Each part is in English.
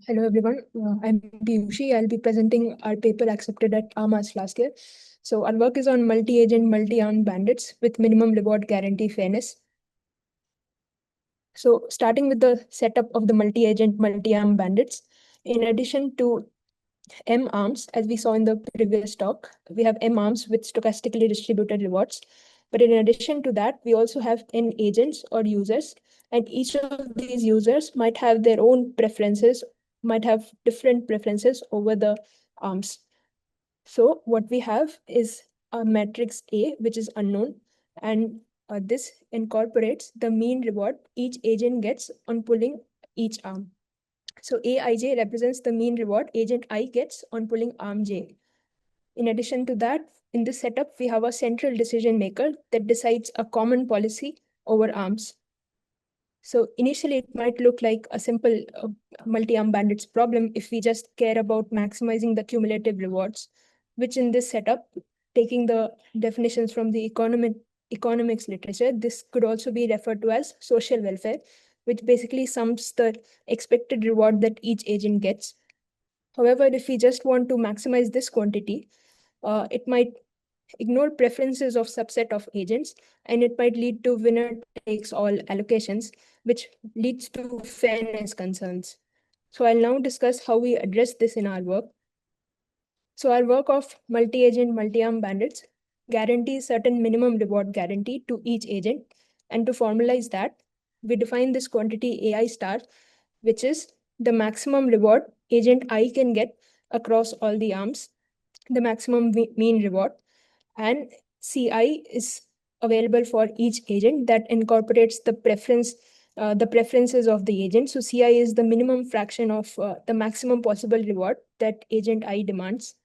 Hello everyone, I'm Piyushi. I'll be presenting our paper accepted at AMAS last year. So our work is on multi-agent, multi-armed bandits with minimum reward guarantee fairness. So starting with the setup of the multi-agent, multi-armed bandits, in addition to M arms, as we saw in the previous talk, we have M arms with stochastically distributed rewards. But in addition to that, we also have N agents or users, and each of these users might have their own preferences, might have different preferences over the arms. So what we have is a matrix A, which is unknown, and this incorporates the mean reward each agent gets on pulling each arm. So Aij represents the mean reward agent I gets on pulling arm J. In addition to that, in this setup, we have a central decision maker that decides a common policy over arms. So initially, it might look like a simple multi-arm bandits problem if we just care about maximizing the cumulative rewards, which in this setup, taking the definitions from the economics literature, this could also be referred to as social welfare, which basically sums the expected reward that each agent gets. However, if we just want to maximize this quantity, it might ignore preferences of subset of agents, and it might lead to winner takes all allocations, which leads to fairness concerns. So I'll now discuss how we address this in our work. So our work of multi-agent, multi-arm bandits guarantees certain minimum reward guarantee to each agent. And to formalize that, we define this quantity AI star, which is the maximum reward agent I can get across all the arms, the maximum mean reward, and CI is available for each agent that incorporates the preferences of the agent. So CI is the minimum fraction of the maximum possible reward that agent I demands.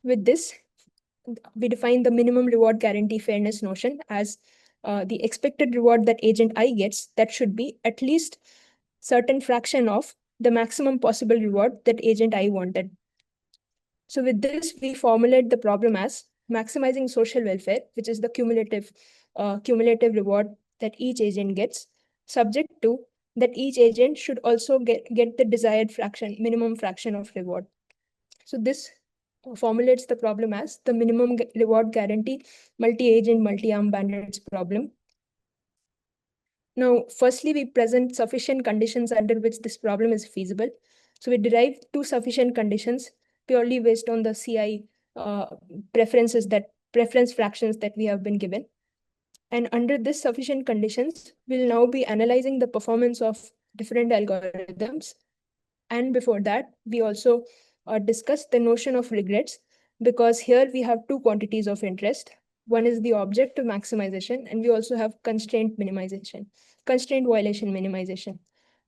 With this, we define the minimum reward guarantee fairness notion as the expected reward that agent I gets that should be at least certain fraction of the maximum possible reward that agent I wanted. So with this, we formulate the problem as maximizing social welfare, which is the cumulative reward that each agent gets, subject to that each agent should also get the desired minimum fraction of reward. So this formulates the problem as the minimum reward guarantee multi-agent, multi-arm bandits problem. Now, firstly, we present sufficient conditions under which this problem is feasible. So we derive two sufficient conditions purely based on the CI preference fractions that we have been given. And under this sufficient conditions, we'll now be analyzing the performance of different algorithms. And before that, we also discussed the notion of regrets, because here we have two quantities of interest. One is the objective maximization, and we also have constraint violation minimization.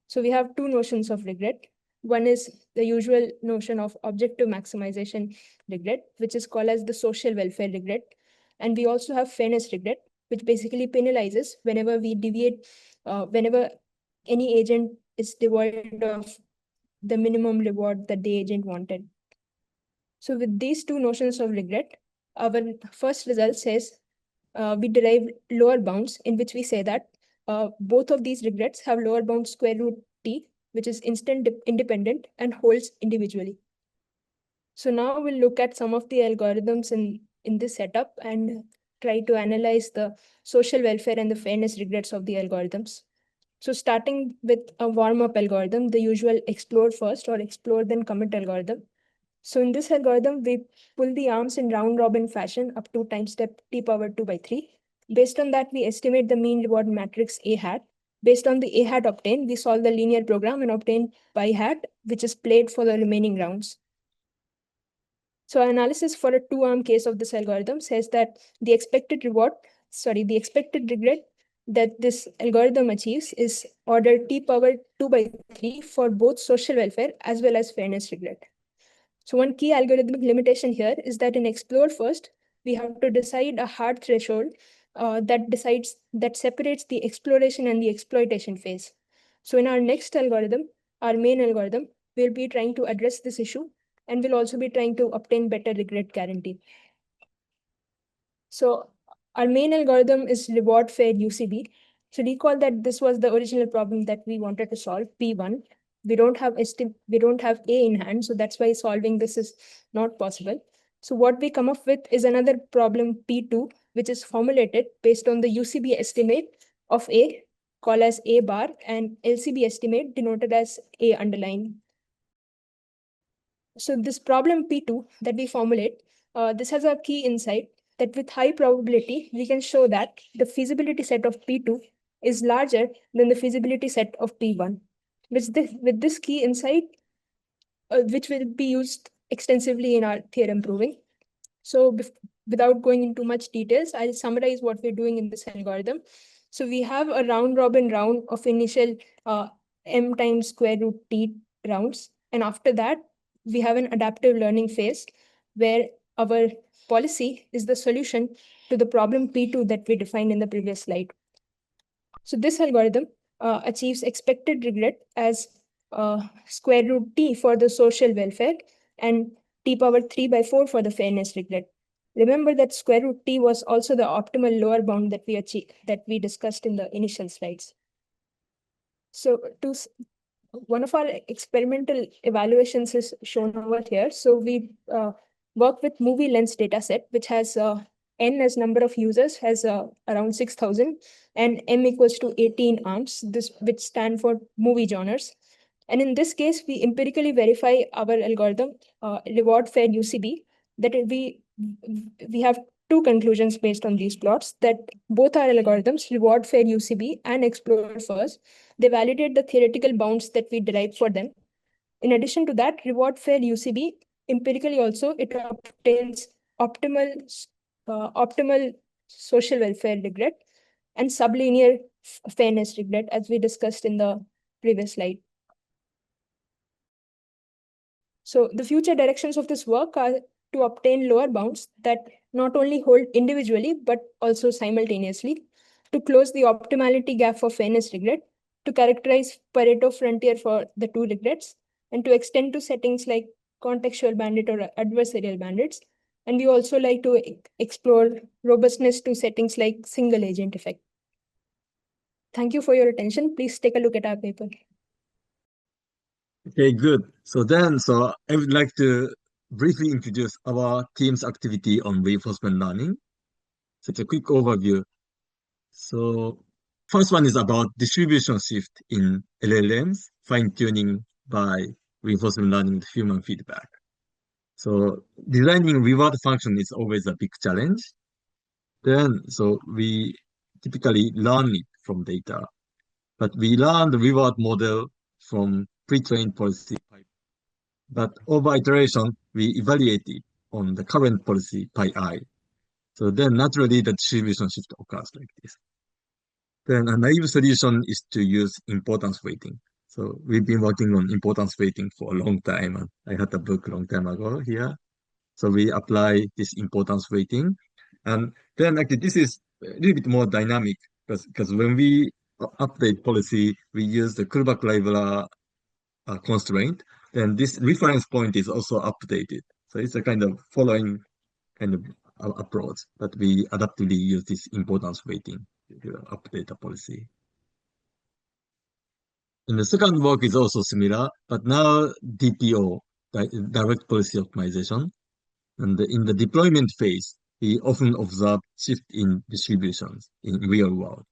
So we have two notions of regret. One is the usual notion of objective maximization regret, which is called as the social welfare regret. And we also have fairness regret, which basically penalizes whenever we deviate, whenever any agent is devoid of the minimum reward that the agent wanted. So with these two notions of regret, our first result says we derive lower bounds, in which we say that both of these regrets have lower bound square root t, which is instant independent and holds individually. So now we'll look at some of the algorithms in this setup and try to analyze the social welfare and the fairness regrets of the algorithms. So starting with a warm-up algorithm, the usual explore first or explore then commit algorithm. So in this algorithm, we pull the arms in round robin fashion up to time step t power 2 by 3. Based on that, we estimate the mean reward matrix A hat. Based on the A hat obtained, we solve the linear program and obtain pi hat, which is played for the remaining rounds. So analysis for a two-arm case of this algorithm says that the expected regret that this algorithm achieves is order t power 2 by 3 for both social welfare as well as fairness regret. So one key algorithmic limitation here is that in explore first, we have to decide a hard threshold that separates the exploration and the exploitation phase. So in our next algorithm, our main algorithm, we'll be trying to address this issue, and we'll also be trying to obtain better regret guarantee. So our main algorithm is reward fair UCB. So recall that this was the original problem that we wanted to solve, P1. we don't have A in hand, so that's why solving this is not possible. So what we come up with is another problem P2, which is formulated based on the UCB estimate of A, called as A bar, and LCB estimate denoted as A underline. So this problem P2 that we formulate, this has a key insight that with high probability, we can show that the feasibility set of P2 is larger than the feasibility set of P1. With this key insight, which will be used extensively in our theorem proving. So without going into much details, I'll summarize what we're doing in this algorithm. So we have a round robin round of initial m times square root t rounds. And after that, we have an adaptive learning phase where our policy is the solution to the problem P2 that we defined in the previous slide. So this algorithm achieves expected regret as square root t for the social welfare and t power 3 by 4 for the fairness regret. Remember that square root t was also the optimal lower bound that we discussed in the initial slides. So one of our experimental evaluations is shown over here. So we work with movie lens dataset, which has n as number of users, has around 6,000, and m equals to 18 arms, which stand for movie genres. And in this case, we empirically verify our algorithm, reward fair UCB, that we have two conclusions based on these plots, that both our algorithms, reward fair UCB and explore first, they validate the theoretical bounds that we derive for them. In addition to that, reward fair UCB empirically also it obtains optimal social welfare regret and sublinear fairness regret, as we discussed in the previous slide. So the future directions of this work are to obtain lower bounds that not only hold individually, but also simultaneously, to close the optimality gap for fairness regret, to characterize Pareto frontier for the two regrets, and to extend to settings like contextual bandit or adversarial bandits. And we also like to explore robustness to settings like single agent effect. Thank you for your attention. Please take a look at our paper. Okay, good. So I would like to briefly introduce our team's activity on reinforcement learning. So it's a quick overview. So first one is about distribution shift in LLMs, fine-tuning by reinforcement learning with human feedback. So designing reward function is always a big challenge. So we typically learn it from data, but we learn the reward model from pre-trained policy pipe. But over iteration, we evaluate it on the current policy pi I. So then naturally the distribution shift occurs like this. Then a naive solution is to use importance weighting. So we've been working on importance weighting for a long time. And I had a book a long time ago here. So we apply this importance weighting. And then actually this is a little bit more dynamic because when we update policy, we use the Kullback-Leibler constraint. Then this reference point is also updated. So it's a kind of following kind of approach that we adaptively use this importance weighting to update the policy. And the second work is also similar, but now DPO, direct policy optimization. And in the deployment phase, we often observe shift in distributions in real world.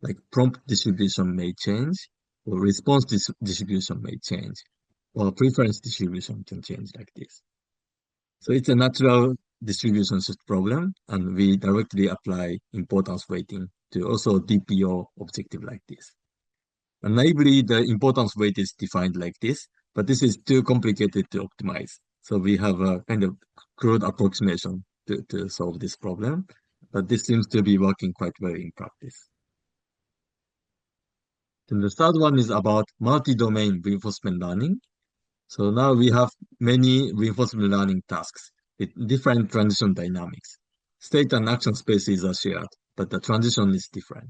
Like prompt distribution may change, or response distribution may change, or preference distribution can change like this. So it's a natural distribution shift problem, and we directly apply importance weighting to also DPO objective like this. And naively, the importance weight is defined like this, but this is too complicated to optimize. So we have a kind of crude approximation to solve this problem, but this seems to be working quite well in practice. Then the third one is about multi-domain reinforcement learning. So now we have many reinforcement learning tasks with different transition dynamics. State and action spaces are shared, but the transition is different.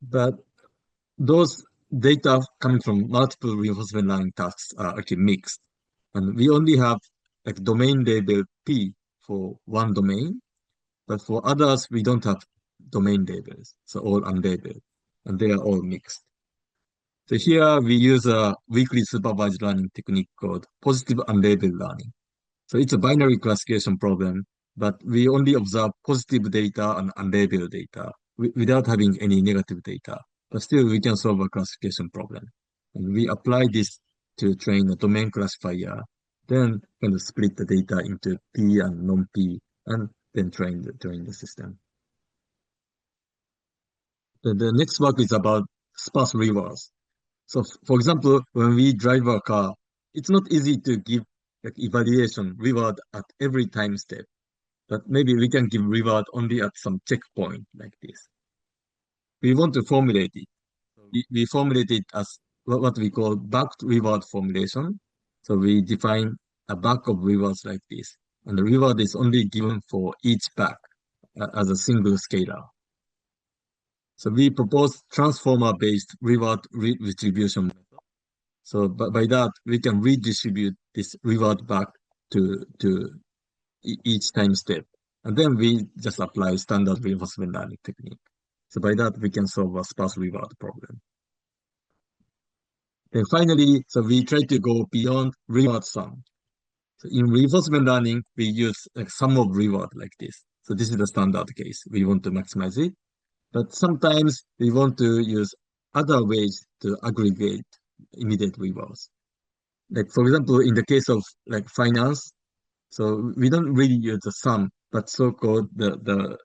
But those data coming from multiple reinforcement learning tasks are actually mixed. And we only have like domain label P for one domain, but for others, we don't have domain labels. So all unlabeled, and they are all mixed. So here we use a weakly supervised learning technique called positive unlabeled learning. So it's a binary classification problem, but we only observe positive data and unlabeled data without having any negative data. But still, we can solve a classification problem. And we apply this to train a domain classifier, then kind of split the data into P and non-P, and then train the system. The next work is about sparse rewards. So, for example, when we drive a car, it's not easy to give like evaluation reward at every time step, but maybe we can give reward only at some checkpoint like this. We want to formulate it. We formulate it as what we call backed reward formulation. So we define a back of rewards like this, and the reward is only given for each back as a single scalar. So we propose transformer-based reward redistribution method. So by that, we can redistribute this reward back to each time step. And then we just apply standard reinforcement learning technique. So by that, we can solve a sparse reward problem. Then finally, so we try to go beyond reward sum. So in reinforcement learning, we use like sum of reward like this. So this is the standard case. We want to maximize it. But sometimes we want to use other ways to aggregate immediate rewards. Like for example, in the case of like finance, so we don't really use the sum, but so-called the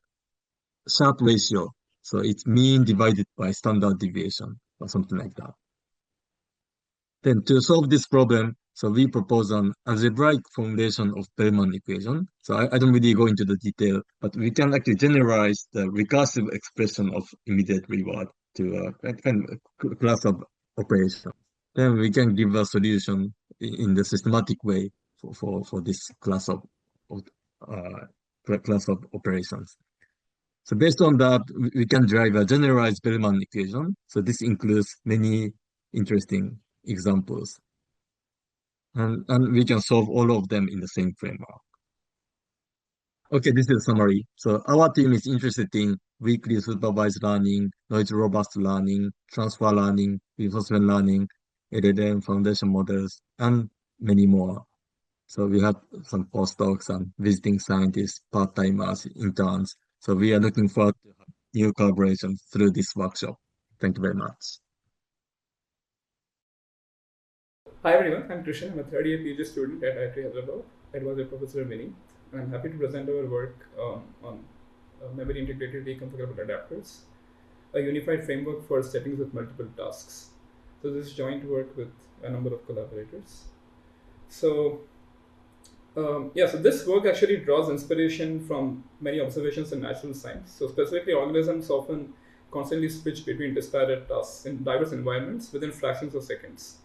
Sharpe ratio. So it's mean divided by standard deviation or something like that. Then to solve this problem, so we propose an algebraic formulation of Bellman equation. So I don't really go into the detail, but we can actually generalize the recursive expression of immediate reward to a kind of class of operation. Then we can give a solution in the systematic way for this class of operations. So based on that, we can derive a generalized Bellman equation. So this includes many interesting examples. And we can solve all of them in the same framework. Okay, this is a summary. So our team is interested in weakly supervised learning, noise robust learning, transfer learning, reinforcement learning, LLM foundation models, and many more. So we have some postdocs and visiting scientists, part-timers, interns. So we are looking forward to new collaborations through this workshop. Thank you very much. Hi everyone, I'm Krishn. I'm a third year PhD student at IIT Hyderabad, advisor Professor Vinny. I'm happy to present our work on memory integrated reconfigurable adapters, a unified framework for settings with multiple tasks. So this is joint work with a number of collaborators. So so this work actually draws inspiration from many observations in natural science. So specifically, organisms often constantly switch between disparate tasks in diverse environments within fractions of seconds.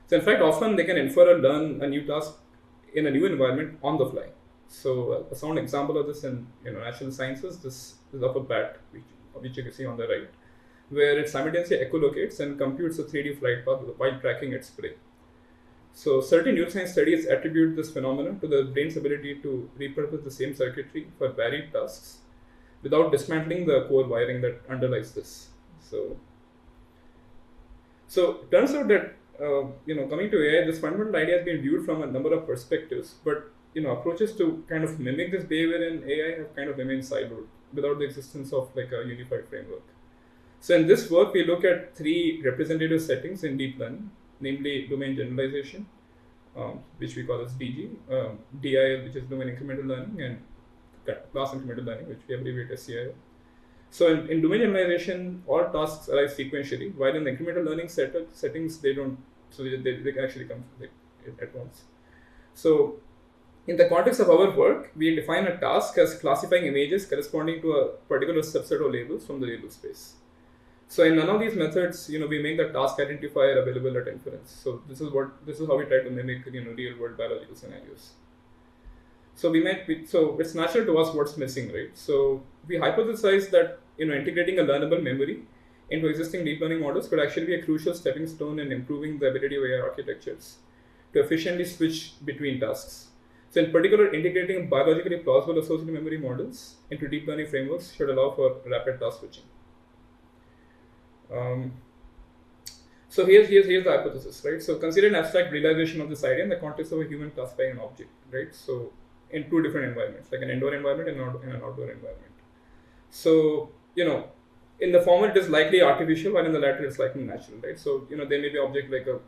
So in fact, often they can infer or learn a new task in a new environment on the fly. So a sound example of this in natural sciences, this is of a bat, which you can see on the right, where it simultaneously echolocates and computes a 3D flight path while tracking its prey. So certain neuroscience studies attribute this phenomenon to the brain's ability to repurpose the same circuitry for varied tasks without dismantling the core wiring that underlies this. So it turns out that coming to AI, this fundamental idea has been viewed from a number of perspectives, but approaches to kind of mimic this behavior in AI have kind of remained siloed without the existence of like a unified framework. So in this work, we look at three representative settings in deep learning, namely domain generalization, which we call as DG, DI, which is domain incremental learning, and class incremental learning, which we abbreviate as CIL. So in domain generalization, all tasks arise sequentially, while in the incremental learning settings, they don't, so they actually come at once. So in the context of our work, we define a task as classifying images corresponding to a particular subset of labels from the label space. So in none of these methods, we make the task identifier available at inference. So this is how we try to mimic real world biological scenarios. So it's natural to ask what's missing, right? So we hypothesize that integrating a learnable memory into existing deep learning models could actually be a crucial stepping stone in improving the ability of AI architectures to efficiently switch between tasks. So in particular, integrating biologically plausible associative memory models into deep learning frameworks should allow for rapid task switching. So So here's the hypothesis, right? So consider an abstract realization of this idea in the context of a human classifying an object, right? So in two different environments, like an indoor environment and an outdoor environment. So, in the former it is likely artificial, while in the latter it's likely natural, right? So, there may be object like a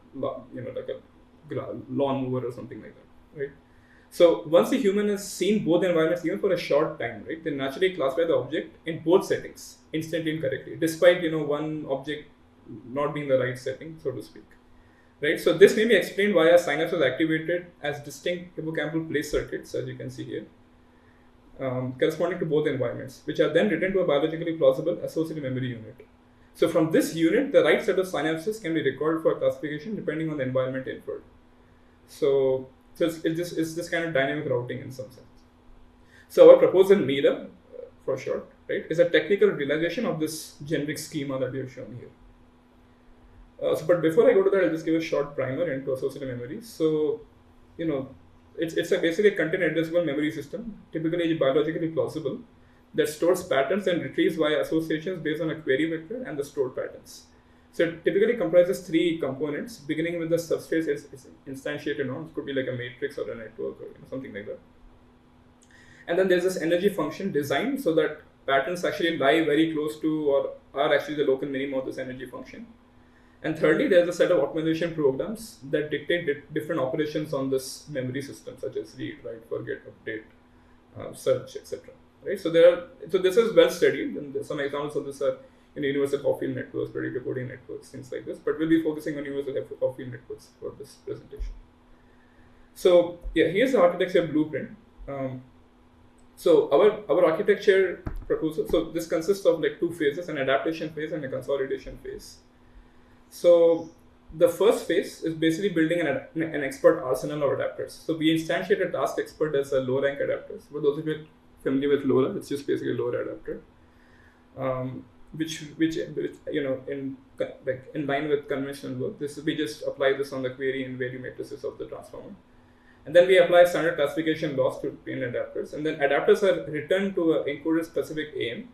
lawn mower or something like that, right? So once the human has seen both environments even for a short time, right, they naturally classify the object in both settings instantly and correctly, despite one object not being the right setting, so to speak, right? So this may be explained why a synapse was activated as distinct hippocampal place circuits, as you can see here, corresponding to both environments, which are then written to a biologically plausible associative memory unit. So from this unit, the right set of synapses can be recalled for classification depending on the environment inferred. So it's this kind of dynamic routing in some sense. So our proposal MIRA, for short, right, is a technical realization of this generic schema that we have shown here. But before I go to that, I'll just give a short primer into associative memory. So, it's basically a content addressable memory system, typically biologically plausible, that stores patterns and retrieves via associations based on a query vector and the stored patterns. So it typically comprises three components, beginning with the substrate it's instantiated on. It could be like a matrix or a network or something like that. And then there's this energy function designed so that patterns actually lie very close to or are actually the local minimum of this energy function. And thirdly, there's a set of optimization programs that dictate different operations on this memory system, such as read, write, forget, update, search, etc. Right? So this is well studied, and some examples of this are universal Hopfield networks, predictive coding networks, things like this. But we'll be focusing on universal Hopfield networks for this presentation. So yeah, here's the architecture blueprint. So our architecture proposal. So this consists of like two phases: an adaptation phase and a consolidation phase. So the first phase is basically building an expert arsenal of adapters. So we instantiate a task expert as a low rank adapter. For those of you familiar with LoRa, it's just basically a LoRa adapter, which in line with conventional work. We just apply this on the query and value matrices of the transformer, and then we apply standard classification laws to obtain adapters, and then adapters are returned to an encoder specific AM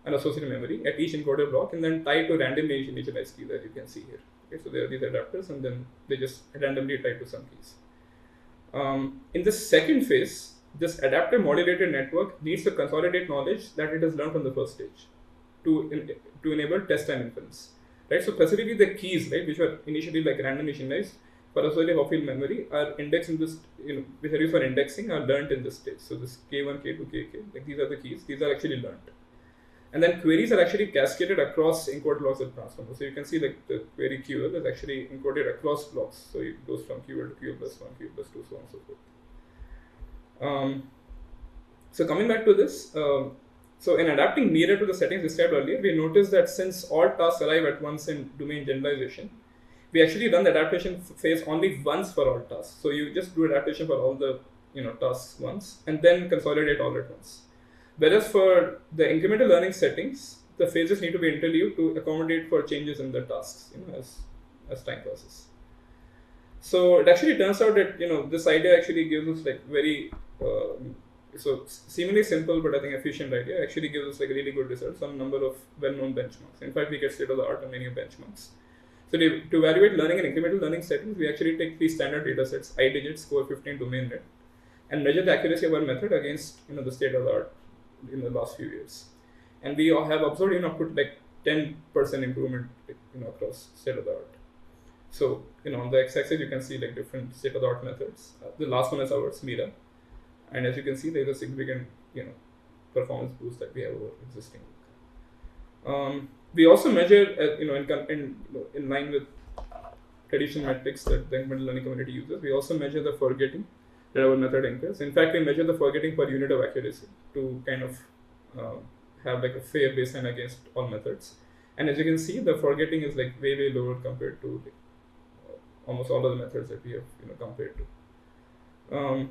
and associated memory at each encoder block, and then tied to randomly initialized keys, as you can see here. Okay, so there are these adapters, and then they just randomly tied to some keys. In the second phase, this adapter modulated network needs to consolidate knowledge that it has learned from the first stage to enable test and inference. Right? So specifically the keys, right, which were initially like randomly initialized for associative Hopfield memory are indexed in this, which are used for indexing, are learned in this stage. So this K1, K2, KK, like these are the keys. These are actually learned. And then queries are actually cascaded across encoded blocks of transformers. So you can see like the query QL is actually encoded across blocks. So it goes from QL to QL plus 1, QL plus 2, so on and so forth. So coming back to this, so in adapting MIRA to the settings described earlier, we noticed that since all tasks arrive at once in domain generalization, we actually run the adaptation phase only once for all tasks. So you just do adaptation for all the tasks once and then consolidate all at once. Whereas for the incremental learning settings, the phases need to be interleaved to accommodate for changes in the tasks, as time passes. So it actually turns out that this idea actually gives us like very so seemingly simple but I think efficient idea actually gives us like really good results on a number of well-known benchmarks. In fact, we get state of the art on many benchmarks. So to evaluate learning and incremental learning settings, we actually take three standard data sets, iDigit, Score 15, domain net, and measure the accuracy of our method against the state of the art in the last few years. And we have observed up to like 10% improvement across state of the art. So on the x-axis you can see like different state of the art methods. The last one is ours, MIRA. And as you can see, there is a significant, performance boost that we have over existing work. We also measure, in line with traditional metrics that the incremental learning community uses. We also measure the forgetting that our method incurs. In fact, we measure the forgetting per unit of accuracy to kind of have like a fair baseline against all methods. And as you can see, the forgetting is like way lower compared to like, almost all of the methods that we have compared to.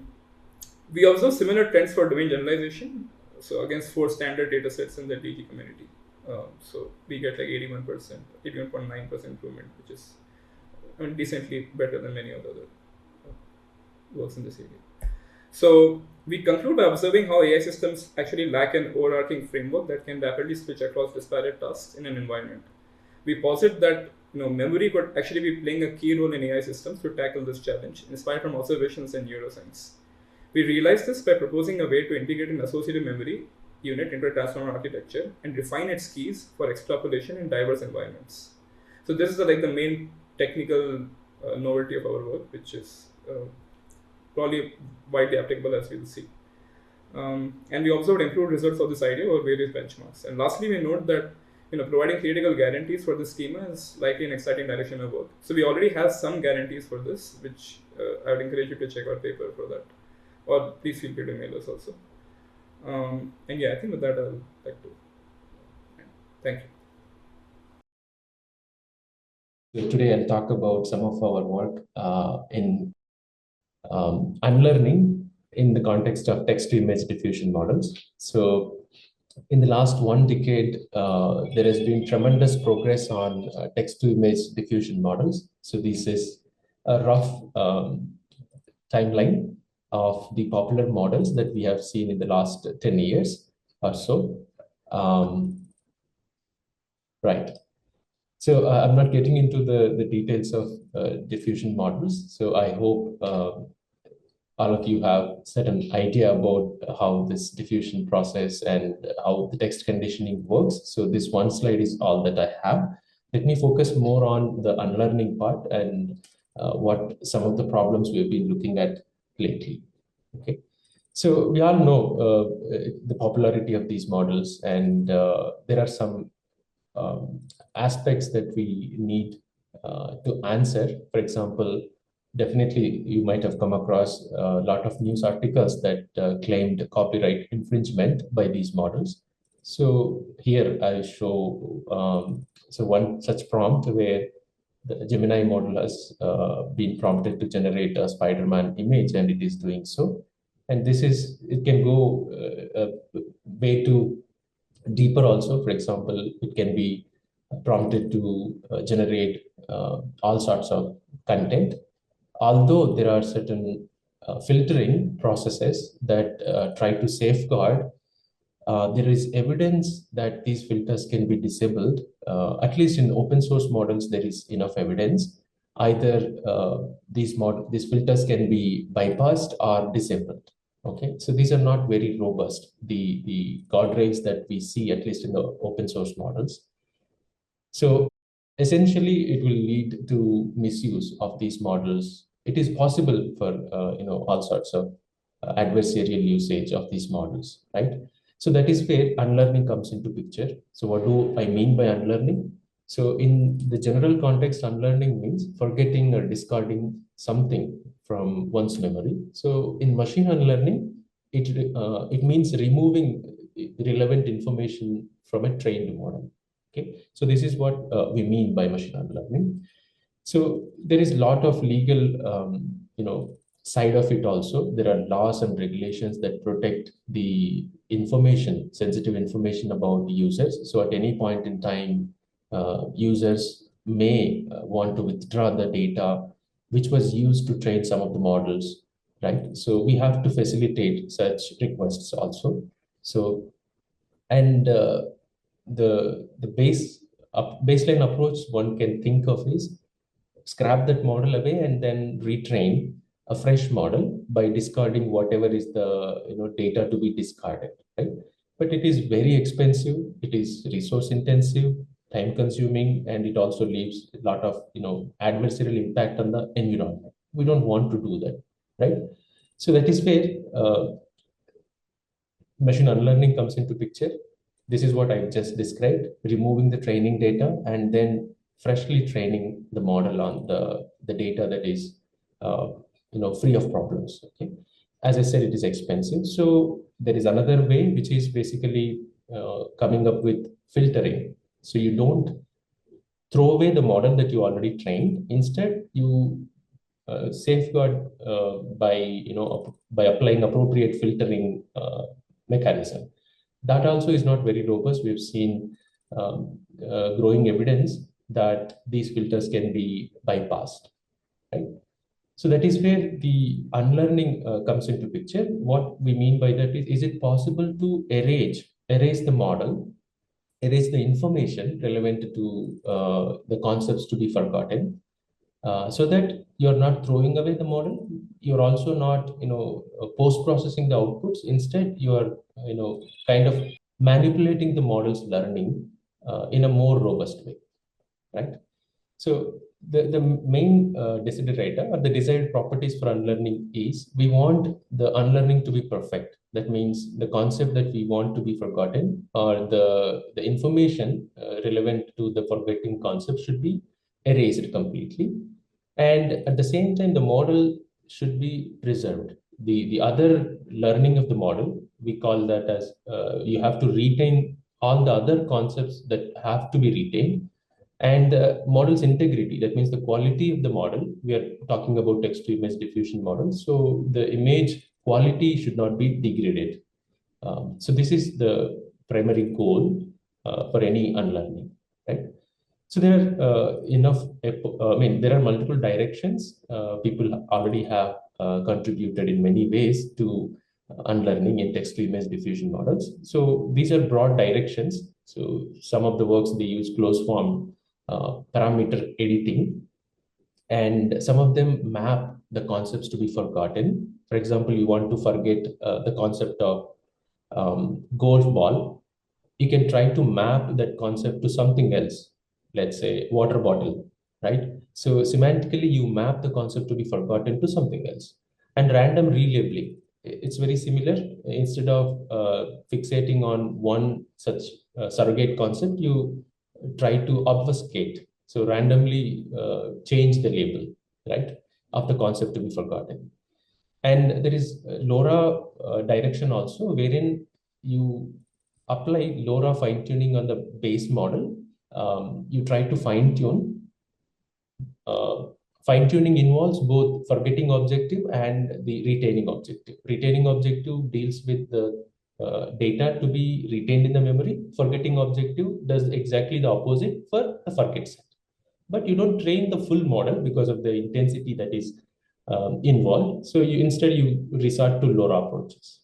We observe similar trends for domain generalization, so against 4 standard data sets in the DG community. So we get like 81.9% improvement, which is decently better than many of the other works in this area. So we conclude by observing how AI systems actually lack an overarching framework that can rapidly switch across disparate tasks in an environment. We posit that memory could actually be playing a key role in AI systems to tackle this challenge, inspired from observations in neuroscience. We realized this by proposing a way to integrate an associative memory unit into a transformer architecture and refine its keys for extrapolation in diverse environments. So this is the main technical novelty of our work, which is probably widely applicable, as we will see. And we observed improved results of this idea over various benchmarks. And lastly, we note that providing theoretical guarantees for this schema is likely an exciting direction of work. So we already have some guarantees for this, which I would encourage you to check our paper for that. Or please feel free to mail us also. And yeah, I think with that I'll like to. Thank you. So today I'll talk about some of our work in unlearning in the context of text-to-image diffusion models. So in the last 1 decade, there has been tremendous progress on text-to-image diffusion models. So this is a rough timeline of the popular models that we have seen in the last 10 years or so. Right. So I'm not getting into the details of diffusion models. So I hope all of you have certain idea about how this diffusion process and how the text conditioning works. So this one slide is all that I have. Let me focus more on the unlearning part and what some of the problems we've been looking at lately. Okay, so we all know the popularity of these models, and there are some aspects that we need to answer. For example, definitely you might have come across a lot of news articles that claimed copyright infringement by these models. So here I show so one such prompt where the Gemini model has been prompted to generate a Spider-Man image, and it is doing so. And this is, it can go way too deeper also. For example, it can be prompted to generate all sorts of content. Although there are certain filtering processes that try to safeguard, there is evidence that these filters can be disabled. At least in open source models, there is enough evidence. Either these filters can be bypassed or disabled. Okay, so these are not very robust, the guardrails that we see, at least in the open source models. So essentially, it will lead to misuse of these models. It is possible for all sorts of adversarial usage of these models, right? So that is where unlearning comes into picture. So what do I mean by unlearning? So in the general context, unlearning means forgetting or discarding something from one's memory. So in machine unlearning, it means removing relevant information from a trained model. Okay, so this is what we mean by machine unlearning. So there is a lot of legal, side of it also. There are laws and regulations that protect the information, sensitive information about users. So at any point in time, users may want to withdraw the data which was used to train some of the models, right? So we have to facilitate such requests also. So, and the baseline approach one can think of is scrap that model away and then retrain a fresh model by discarding whatever is the data to be discarded, right? But it is very expensive, it is resource intensive, time consuming, and it also leaves a lot of adversarial impact on the environment. We don't want to do that, right? So that is where machine unlearning comes into picture. This is what I just described, removing the training data and then freshly training the model on the data that is free of problems. Okay, as I said, it is expensive. So there is another way, which is basically coming up with filtering. So you don't throw away the model that you already trained. Instead, you safeguard by applying appropriate filtering mechanism. That also is not very robust. We've seen growing evidence that these filters can be bypassed, right? So that is where the unlearning comes into picture. What we mean by that is it possible to erase the model, erase the information relevant to the concepts to be forgotten, so that you're not throwing away the model. You're also not, post-processing the outputs. Instead, you are, kind of manipulating the model's learning in a more robust way, right? So the main desiderata or the desired properties for unlearning is we want the unlearning to be perfect. That means the concept that we want to be forgotten or the information relevant to the forgetting concept should be erased completely. And at the same time, the model should be preserved. The other learning of the model, we call that as you have to retain all the other concepts that have to be retained, and the model's integrity, that means the quality of the model. We are talking about text to image diffusion models, so the image quality should not be degraded. So this is the primary goal for any unlearning, right? So there are there are multiple directions. People already have contributed in many ways to unlearning in text to image diffusion models. So these are broad directions. So some of the works, they use closed form parameter editing, and some of them map the concepts to be forgotten. For example, you want to forget the concept of golf ball. You can try to map that concept to something else, let's say water bottle, right? So semantically, you map the concept to be forgotten to something else. And random relabeling, it's very similar. Instead of fixating on one such surrogate concept, you try to obfuscate. So randomly change the label, right, of the concept to be forgotten. And there is LoRa direction also, wherein you apply LoRa fine-tuning on the base model. You try to fine-tune. Fine-tuning involves both forgetting objective and the retaining objective. Retaining objective deals with the data to be retained in the memory. Forgetting objective does exactly the opposite for the forget set. But you don't train the full model because of the intensity that is involved. So instead you resort to LoRa approaches.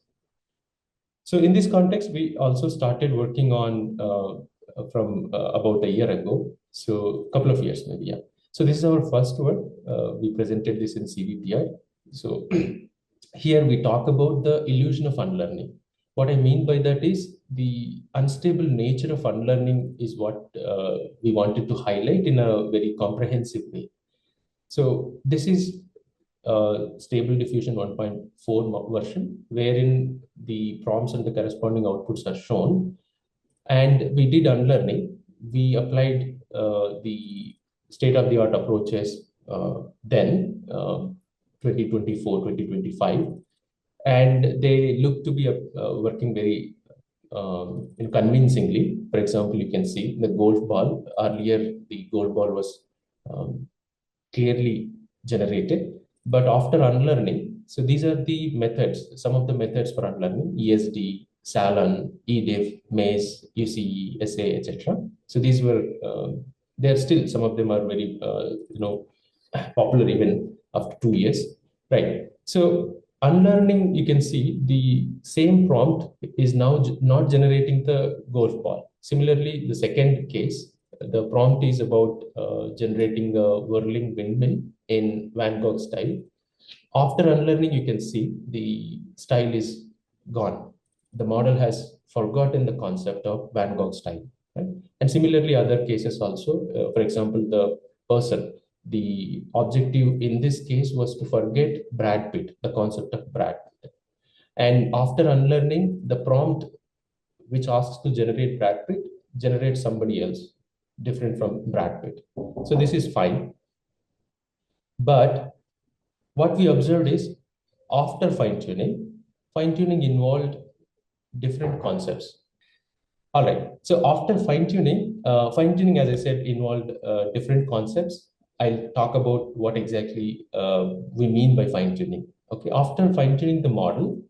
So in this context, we also started working on from about a year ago. So a couple of years maybe, yeah. So this is our first work. We presented this in CVPI. So here we talk about the illusion of unlearning. What I mean by that is the unstable nature of unlearning is what we wanted to highlight in a very comprehensive way. So this is Stable Diffusion 1.4 version, wherein the prompts and the corresponding outputs are shown. And we did unlearning. We applied the state-of-the-art approaches then, 2024, 2025. And they look to be working very convincingly. For example, you can see the golf ball. Earlier, the golf ball was clearly generated. But after unlearning, so these are the methods, some of the methods for unlearning: ESD, Salon, EDIF, Maze, UCE, SA, etc. So these were, they're still, some of them are very, popular even after 2 years, right? So unlearning, you can see the same prompt is now not generating the golf ball. Similarly, the second case, the prompt is about generating a whirling windmill in Van Gogh style. After unlearning, you can see the style is gone. The model has forgotten the concept of Van Gogh style. Right? And similarly, other cases also, for example, the person, the objective in this case was to forget Brad Pitt, the concept of Brad Pitt. And after unlearning, the prompt which asks to generate Brad Pitt generates somebody else different from Brad Pitt. So this is fine. But what we observed is after fine-tuning involved different concepts. All right. So after fine-tuning, as I said, involved different concepts. I'll talk about what exactly we mean by fine-tuning. Okay. After fine-tuning the model,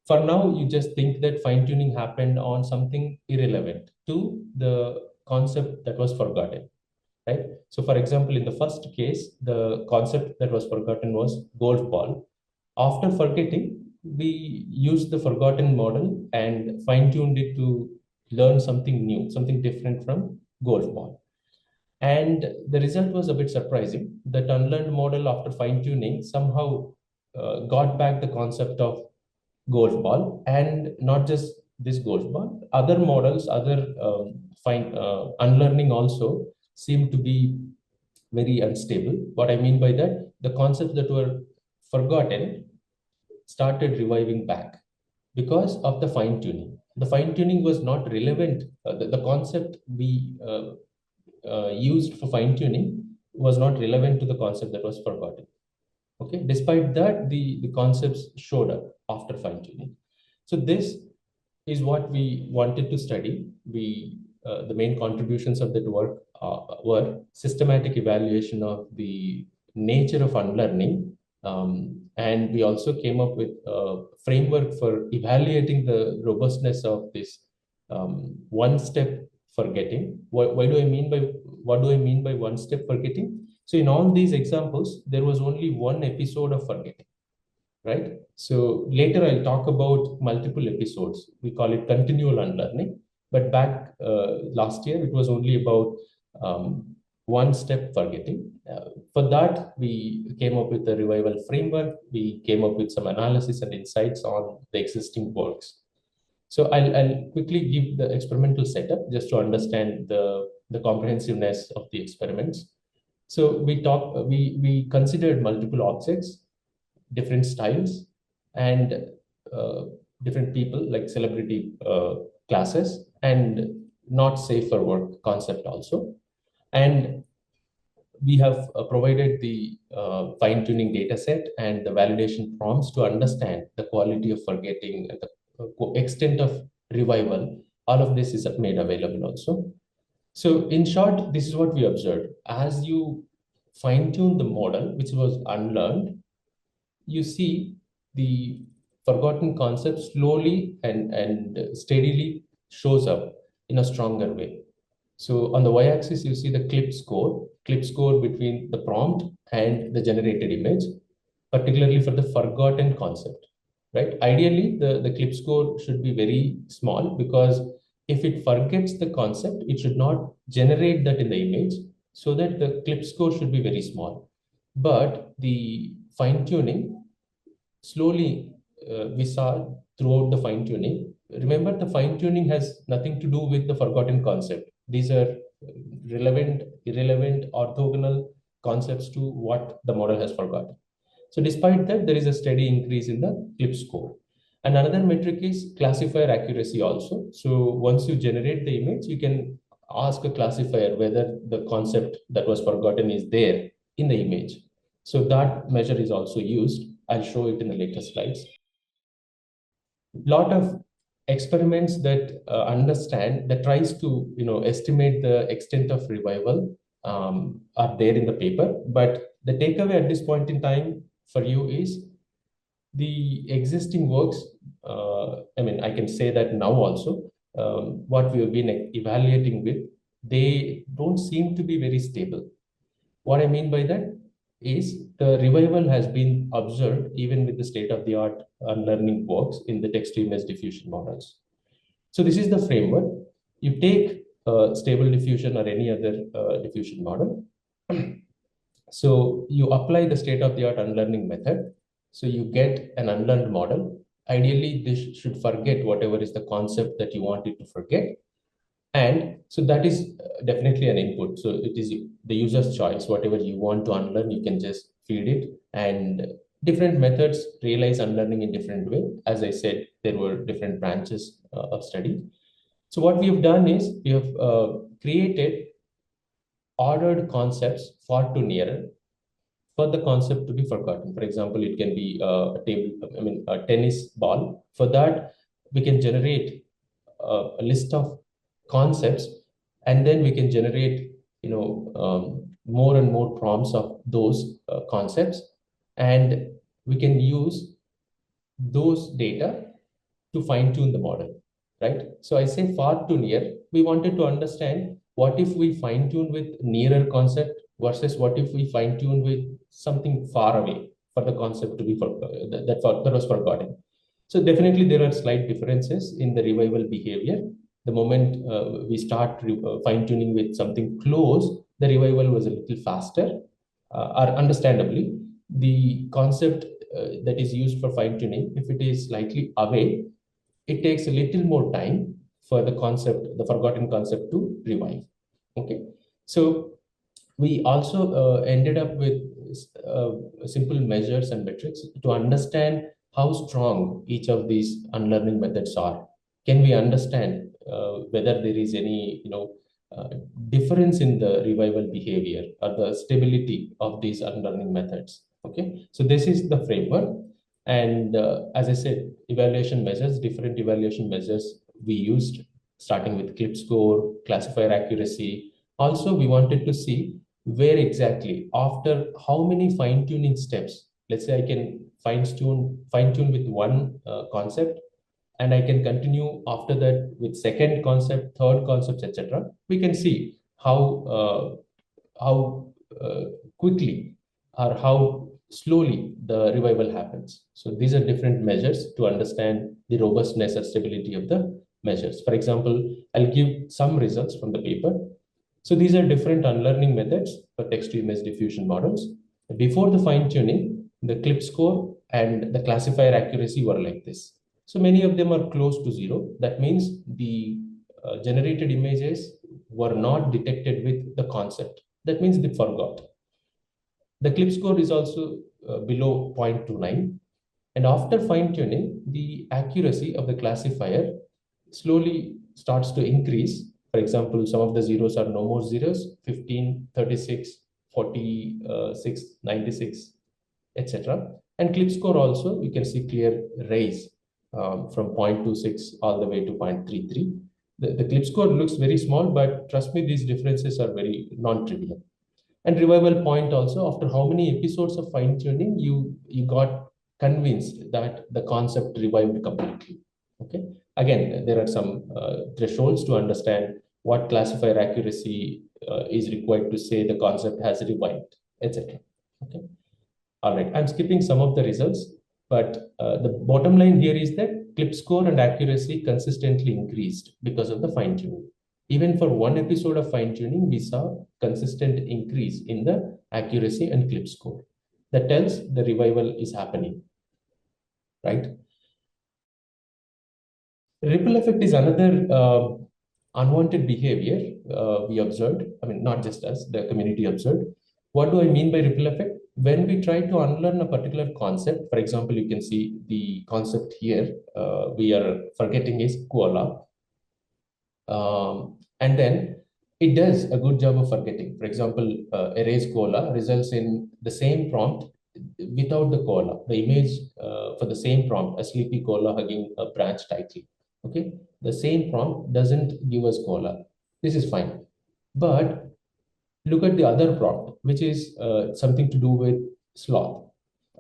for now, you just think that fine-tuning happened on something irrelevant to the concept that was forgotten, right? So for example, in the first case, the concept that was forgotten was golf ball. After forgetting, we used the forgotten model and fine-tuned it to learn something new, something different from golf ball. And the result was a bit surprising. That unlearned model, after fine-tuning, somehow got back the concept of golf ball, and not just this golf ball. Other models, other unlearning also seem to be very unstable. What I mean by that, the concepts that were forgotten started reviving back because of the fine tuning. The fine tuning was not relevant. The concept we used for fine tuning was not relevant to the concept that was forgotten. Okay, despite that, the concepts showed up after fine tuning. So this is what we wanted to study. The main contributions of that work were systematic evaluation of the nature of unlearning, and we also came up with a framework for evaluating the robustness of this one-step forgetting. What do I mean by one-step forgetting? So in all these examples, there was only one episode of forgetting, right? So later I'll talk about multiple episodes. We call it continual unlearning. But back last year, it was only about one-step forgetting. For that, we came up with a revival framework. We came up with some analysis and insights on the existing works. So I'll quickly give the experimental setup just to understand the comprehensiveness of the experiments. So we considered multiple objects, different styles, and different people like celebrity classes, and not safe for work concept also. And we have provided the fine-tuning data set and the validation prompts to understand the quality of forgetting and the extent of revival. All of this is made available also. So in short, this is what we observed. As you fine-tune the model, which was unlearned, you see the forgotten concept slowly and steadily shows up in a stronger way. So on the y-axis, you see the clip score between the prompt and the generated image, particularly for the forgotten concept, right? Ideally, the clip score should be very small, because if it forgets the concept, it should not generate that in the image, so that the clip score should be very small. But the fine-tuning, slowly we saw throughout the fine-tuning. Remember, the fine-tuning has nothing to do with the forgotten concept. These are relevant, irrelevant, orthogonal concepts to what the model has forgotten. So despite that, there is a steady increase in the clip score. And another metric is classifier accuracy also. So once you generate the image, you can ask a classifier whether the concept that was forgotten is there in the image. So that measure is also used. I'll show it in the later slides. Lot of experiments that tries to estimate the extent of revival are there in the paper. But the takeaway at this point in time for you is the existing works. I can say that now also, what we have been evaluating with, they don't seem to be very stable. What I mean by that is the revival has been observed even with the state-of-the-art unlearning works in the text-to-image diffusion models. So this is the framework. You take stable diffusion or any other diffusion model. So you apply the state-of-the-art unlearning method. So you get an unlearned model. Ideally, this should forget whatever is the concept that you want it to forget. And so that is definitely an input. So it is the user's choice. Whatever you want to unlearn, you can just feed it. And different methods realize unlearning in different way. As I said, there were different branches of study. So what we have done is we have created ordered concepts far too nearer for the concept to be forgotten. For example, it can be a tennis ball. For that, we can generate a list of concepts, and then we can generate more and more prompts of those concepts, and we can use those data to fine-tune the model, right? So I say far too near. We wanted to understand, what if we fine-tune with nearer concept versus what if we fine-tune with something far away for the concept to be that was forgotten. So definitely there are slight differences in the revival behavior, the moment we start fine-tuning with something close, the revival was a little faster, or understandably, the concept that is used for fine-tuning, if it is slightly away, it takes a little more time for the concept, the forgotten concept, to revive. Okay, so we also ended up with simple measures and metrics to understand how strong each of these unlearning methods are. Can we understand whether there is any difference in the revival behavior or the stability of these unlearning methods? Okay, so this is the framework. And as I said, evaluation measures, different evaluation measures we used, starting with clip score, classifier accuracy. Also, we wanted to see where exactly, after how many fine-tuning steps, let's say I can fine-tune with one concept, and I can continue after that with second concept, third concepts, etc. We can see how quickly or how slowly the revival happens. So these are different measures to understand the robustness or stability of the measures. For example, I'll give some results from the paper. So these are different unlearning methods for text-to-image diffusion models. Before the fine-tuning, the clip score and the classifier accuracy were like this. So many of them are close to zero. That means the generated images were not detected with the concept. That means they forgot. The clip score is also below 0.29. And after fine-tuning, the accuracy of the classifier slowly starts to increase. For example, some of the zeros are no more zeros, 15, 36, 46, 96, etc. And clip score also, you can see clear rise from 0.26 all the way to 0.33. The clip score looks very small, but trust me, these differences are very non-trivial. And revival point also, after how many episodes of fine-tuning, you got convinced that the concept revived completely. Okay. Again, there are some thresholds to understand what classifier accuracy is required to say the concept has revived, etc. Okay. All right. I'm skipping some of the results, but the bottom line here is that clip score and accuracy consistently increased because of the fine-tuning. Even for one episode of fine-tuning, we saw consistent increase in the accuracy and clip score. That tells the revival is happening, right? Ripple effect is another unwanted behavior we observed. I mean, not just us, the community observed. What do I mean by ripple effect? When we try to unlearn a particular concept, for example, you can see the concept here, we are forgetting is koala. And then it does a good job of forgetting. For example, erase koala results in the same prompt without the koala. The image for the same prompt, a sleepy koala hugging a branch tightly. Okay, the same prompt doesn't give us koala. This is fine. But look at the other prompt, which is something to do with sloth.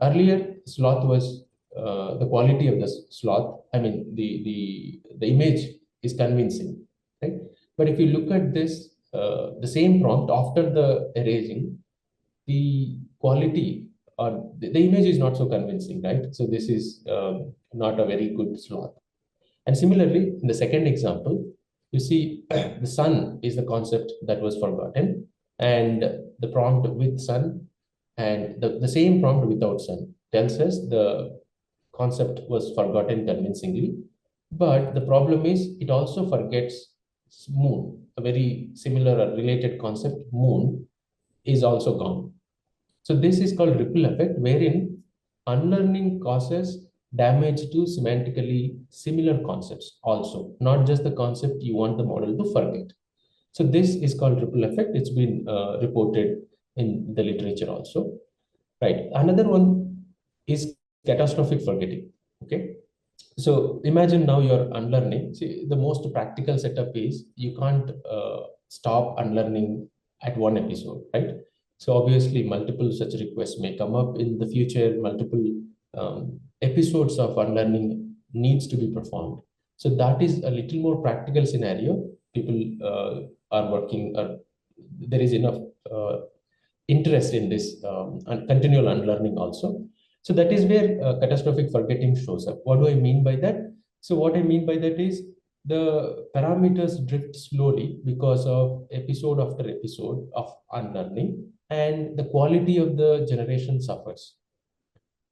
Earlier, sloth was the quality of the sloth. I mean, the image is convincing, right? But if you look at this, the same prompt after the erasing, the quality or the image is not so convincing, right? So this is not a very good sloth. And similarly, in the second example, you see the sun is the concept that was forgotten, and the prompt with sun and the same prompt without sun tells us the concept was forgotten convincingly. But the problem is it also forgets moon, a very similar or related concept, moon, is also gone. So this is called ripple effect, wherein unlearning causes damage to semantically similar concepts also, not just the concept you want the model to forget. So this is called ripple effect. It's been reported in the literature also, right? Another one is catastrophic forgetting. Okay, so imagine now you're unlearning. See, the most practical setup is you can't stop unlearning at one episode, right? So obviously multiple such requests may come up in the future. Multiple episodes of unlearning needs to be performed. So that is a little more practical scenario. People are working, there is enough interest in this continual unlearning also. So that is where catastrophic forgetting shows up. What do I mean by that? So what I mean by that is the parameters drift slowly because of episode after episode of unlearning, and the quality of the generation suffers,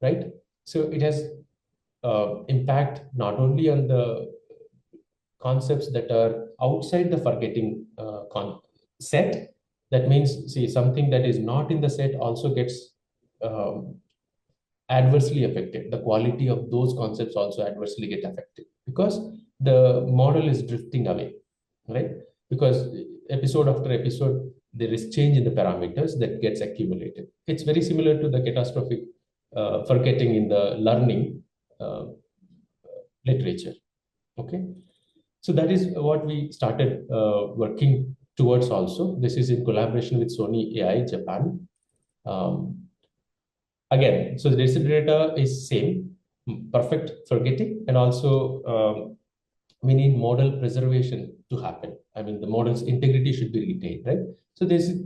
right? So it has impact not only on the concepts that are outside the forgetting set. That means, see, something that is not in the set also gets adversely affected. The quality of those concepts also adversely get affected because the model is drifting away, right? Because episode after episode, there is change in the parameters that gets accumulated. It's very similar to the catastrophic forgetting in the learning literature. Okay, so that is what we started working towards also. This is in collaboration with Sony AI Japan. Again, so the distributed data is same, perfect forgetting, and also we need model preservation to happen. I mean, the model's integrity should be retained, right? So this is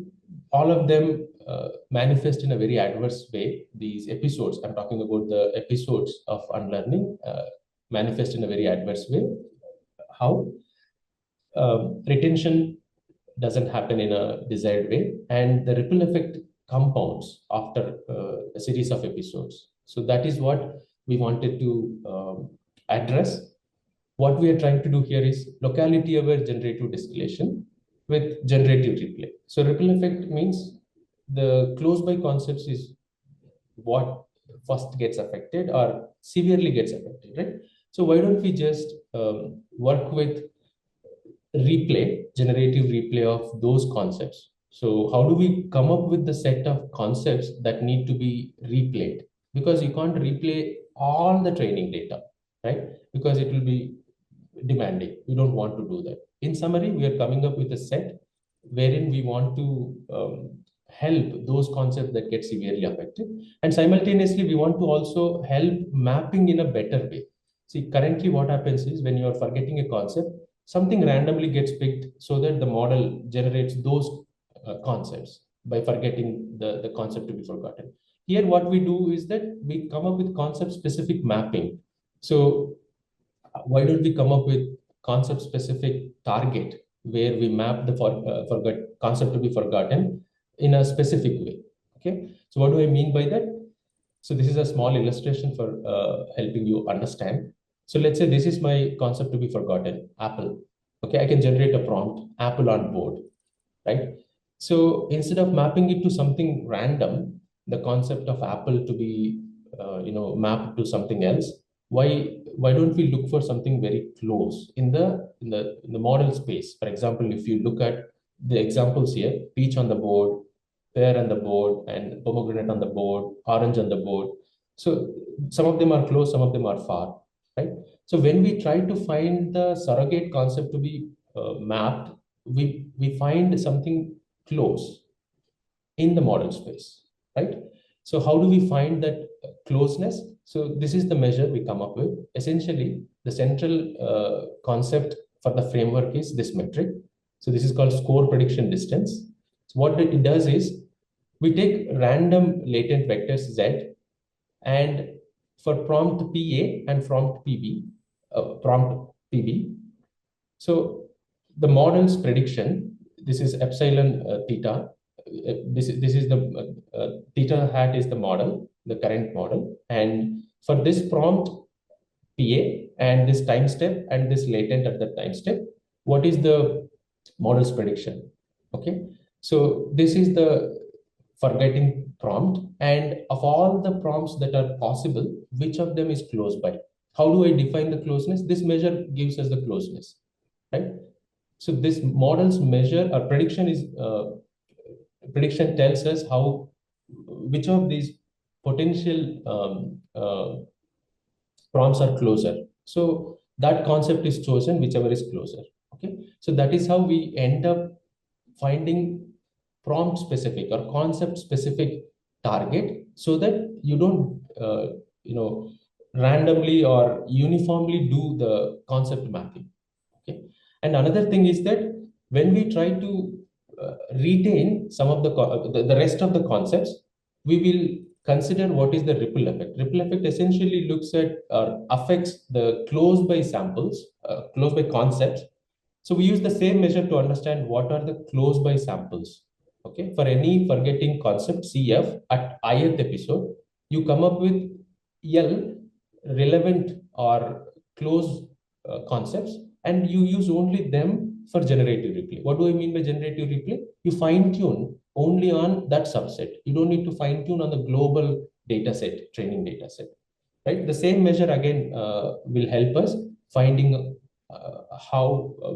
all of them manifest in a very adverse way. These episodes, I'm talking about the episodes of unlearning, manifest in a very adverse way. How? Retention doesn't happen in a desired way, and the ripple effect compounds after a series of episodes. So that is what we wanted to address. What we are trying to do here is locality-aware generative distillation with generative replay. So ripple effect means the close-by concepts is what first gets affected or severely gets affected, right? So why don't we just work with replay, generative replay of those concepts? So how do we come up with the set of concepts that need to be replayed? Because you can't replay all the training data, right? Because it will be demanding. We don't want to do that. In summary, we are coming up with a set wherein we want to help those concepts that get severely affected. And simultaneously, we want to also help mapping in a better way. See, currently what happens is when you are forgetting a concept, something randomly gets picked so that the model generates those concepts by forgetting the concept to be forgotten. Here, what we do is that we come up with concept-specific mapping. So why don't we come up with concept-specific target where we map the concept to be forgotten in a specific way? Okay, so what do I mean by that? So this is a small illustration for helping you understand. So let's say this is my concept to be forgotten, Apple. Okay, I can generate a prompt, Apple on board, right? So instead of mapping it to something random, the concept of Apple to be mapped to something else, why don't we look for something very close in the model space? For example, if you look at the examples here, peach on the board, pear on the board, and pomegranate on the board, orange on the board. So some of them are close, some of them are far, right? So when we try to find the surrogate concept to be mapped, we find something close in the model space, right? So how do we find that closeness? So this is the measure we come up with. Essentially, the central concept for the framework is this metric. So this is called score prediction distance. So what it does is we take random latent vectors Z, and for prompt PA and prompt PB. So the model's prediction, this is epsilon theta. This is the theta hat is the model, the current model. And for this prompt PA and this time step and this latent at the time step, what is the model's prediction? Okay, so this is the forgetting prompt, and of all the prompts that are possible, which of them is close by? How do I define the closeness? This measure gives us the closeness, right? So this model's measure or prediction is prediction tells us which of these potential prompts are closer. So that concept is chosen, whichever is closer. Okay, so that is how we end up finding prompt specific or concept specific target, so that you don't randomly or uniformly do the concept mapping. Okay, and another thing is that when we try to retain some of the rest of the concepts, we will consider what is the ripple effect. Ripple effect essentially looks at or affects the close by samples, close by concepts. So we use the same measure to understand what are the close by samples. Okay, for any forgetting concept CF at ith episode, you come up with L relevant or close concepts, and you use only them for generative replay. What do I mean by generative replay? You fine tune only on that subset. You don't need to fine tune on the global data set, training data set, right? The same measure again will help us finding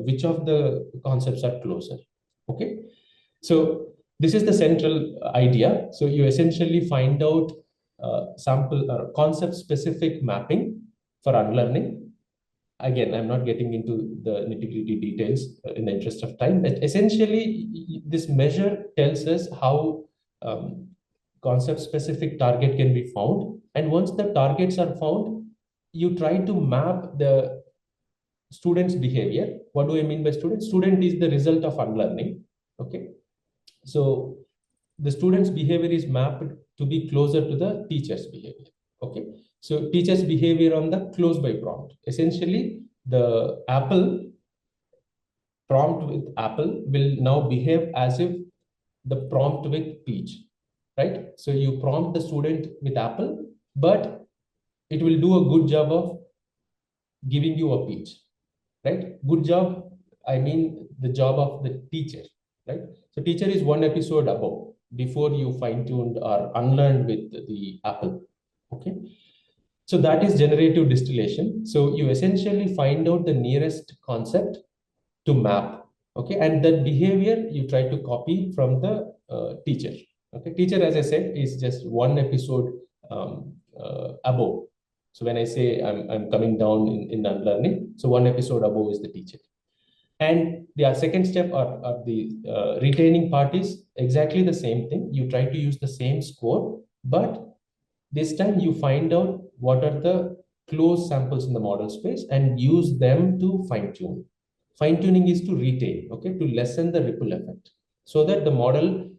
which of the concepts are closer. Okay, so this is the central idea. So you essentially find out sample or concept specific mapping for unlearning. Again, I'm not getting into the nitty-gritty details in the interest of time, but essentially this measure tells us how concept specific target can be found, and once the targets are found, you try to map the student's behavior. What do I mean by student? Student is the result of unlearning. Okay, so the student's behavior is mapped to be closer to the teacher's behavior. Okay, so teacher's behavior on the close by prompt. Essentially, the Apple prompt with Apple will now behave as if the prompt with Peach, right? So you prompt the student with Apple, but it will do a good job of giving you a Peach, right? Good job, I mean the job of the teacher, right? So teacher is one episode above before you fine-tuned or unlearned with the Apple, okay? So that is generative distillation. So you essentially find out the nearest concept to map, okay? And that behavior you try to copy from the teacher, okay? Teacher, as I said, is just one episode above. So when I say I'm coming down in unlearning, so one episode above is the teacher. And the second step or the retaining part is exactly the same thing. You try to use the same score, but this time you find out what are the close samples in the model space and use them to fine tune. Fine tuning is to retain, okay, to lessen the ripple effect so that the model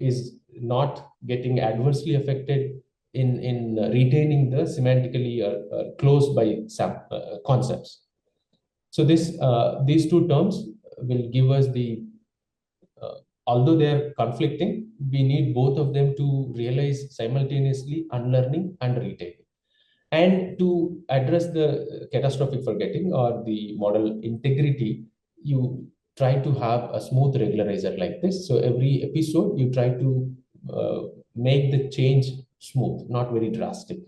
is not getting adversely affected in retaining the semantically close by concepts. So these two terms will give us the, although they are conflicting, we need both of them to realize simultaneously unlearning and retaining. And to address the catastrophic forgetting or the model integrity, you try to have a smooth regularizer like this. So every episode, you try to make the change smooth, not very drastic,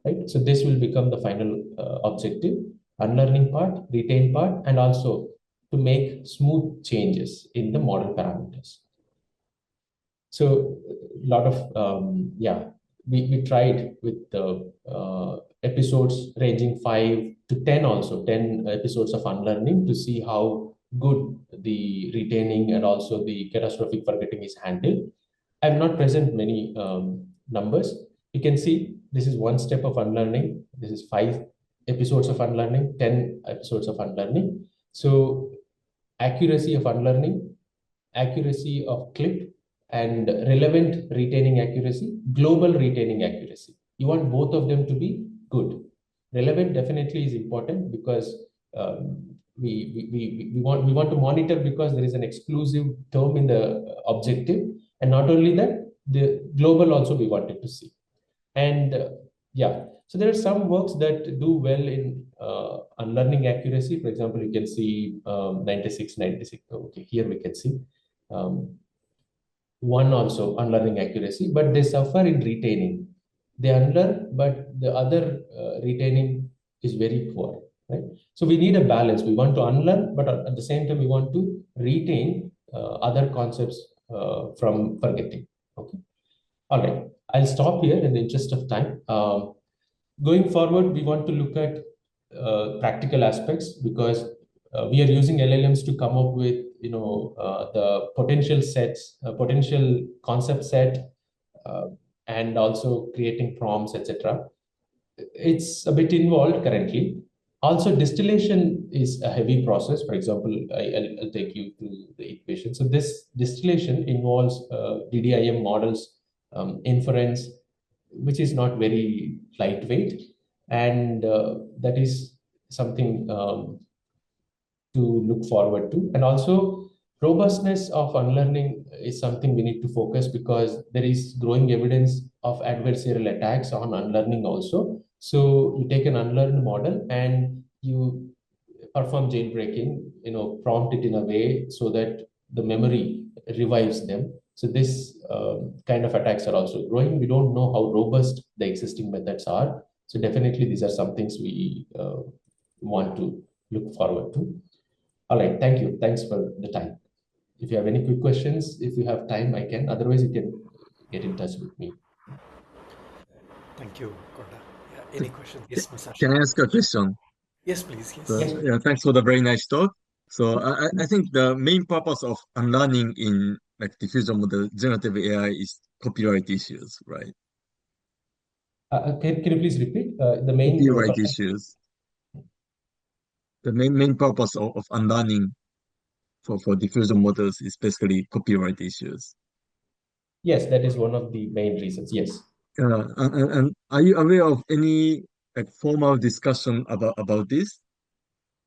right? So this will become the final objective, unlearning part, retain part, and also to make smooth changes in the model parameters. So a lot of, we tried with the episodes ranging 5 to 10 also, 10 episodes of unlearning to see how good the retaining and also the catastrophic forgetting is handled. I have not present many numbers. You can see this is one step of unlearning. This is 5 episodes of unlearning, 10 episodes of unlearning. So accuracy of unlearning, accuracy of clip, and relevant retaining accuracy, global retaining accuracy. You want both of them to be good. Relevant definitely is important because we want to monitor because there is an exclusive term in the objective, and not only that, the global also we wanted to see. And so there are some works that do well in unlearning accuracy. For example, you can see 96. Okay, here we can see. One also unlearning accuracy, but they suffer in retaining. They unlearn, but the other retaining is very poor, right? So we need a balance. We want to unlearn, but at the same time, we want to retain other concepts from forgetting. Okay. All right. I'll stop here in the interest of time. Going forward, we want to look at practical aspects because we are using LLMs to come up with, the potential sets, potential concept set, and also creating prompts, etc. It's a bit involved currently. Also, distillation is a heavy process. For example, I'll take you through the equation. So this distillation involves DDIM models, inference, which is not very lightweight, and that is something to look forward to. And also, robustness of unlearning is something we need to focus, because there is growing evidence of adversarial attacks on unlearning also. So you take an unlearned model and you perform jailbreaking, prompt it in a way so that the memory revives them. So this kind of attacks are also growing. We don't know how robust the existing methods are. So definitely these are some things we want to look forward to. All right, thank you. Thanks for the time. If you have any quick questions, if you have time, I can. Otherwise, you can get in touch with me. Thank you, Konda. Yeah, any questions? Yes, Masashi. Can I ask a question? Yes, please. Yes. So, yeah, thanks for the very nice talk. So I think the main purpose of unlearning in like diffusion model generative AI is copyright issues, right? Can you please repeat the main Copyright issues. The main purpose of unlearning for diffusion models is basically copyright issues. Yes, that is one of the main reasons. Yes. And are you aware of any like formal discussion about this?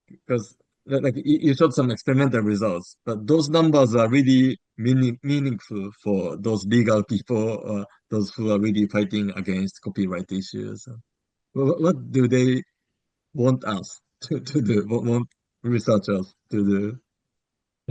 Because like you showed some experimental results, but those numbers are really meaningful for those legal people, those who are really fighting against copyright issues. What do they want us to do? What want researchers to do?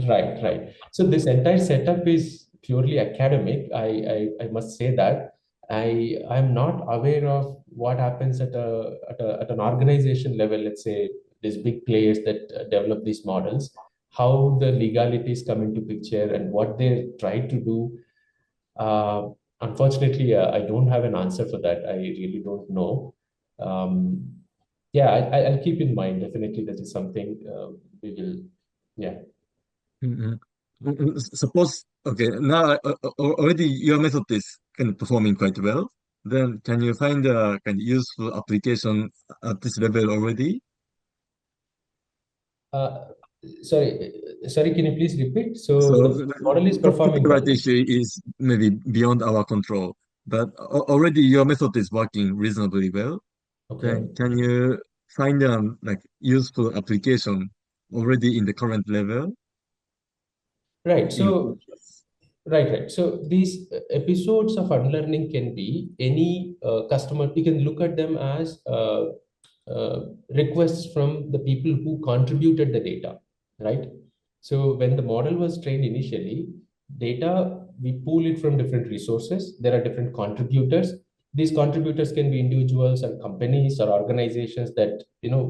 Right, right. So this entire setup is purely academic. I must say that I'm not aware of what happens at an organization level. Let's say these big players that develop these models, how the legalities come into picture and what they try to do. Uh, Unfortunately, I don't have an answer for that. I really don't know. Um, yeah, I'll keep in mind. Definitely, that is something we will. Yeah. Mhm. Suppose, okay, now already your method is kind of performing quite well. Then can you find a kind of useful application at this level already? Uh, sorry, can you please repeat? So So the model is performing well. copyright issue is maybe beyond our control, but already your method is working reasonably well. Okay. Then can you find like useful application already in the current level? Right. So right. So these episodes of unlearning can be any customer. You can look at them as requests from the people who contributed the data, right? So when the model was trained initially, data, we pool it from different resources. There are different contributors. These contributors can be individuals and companies or organizations that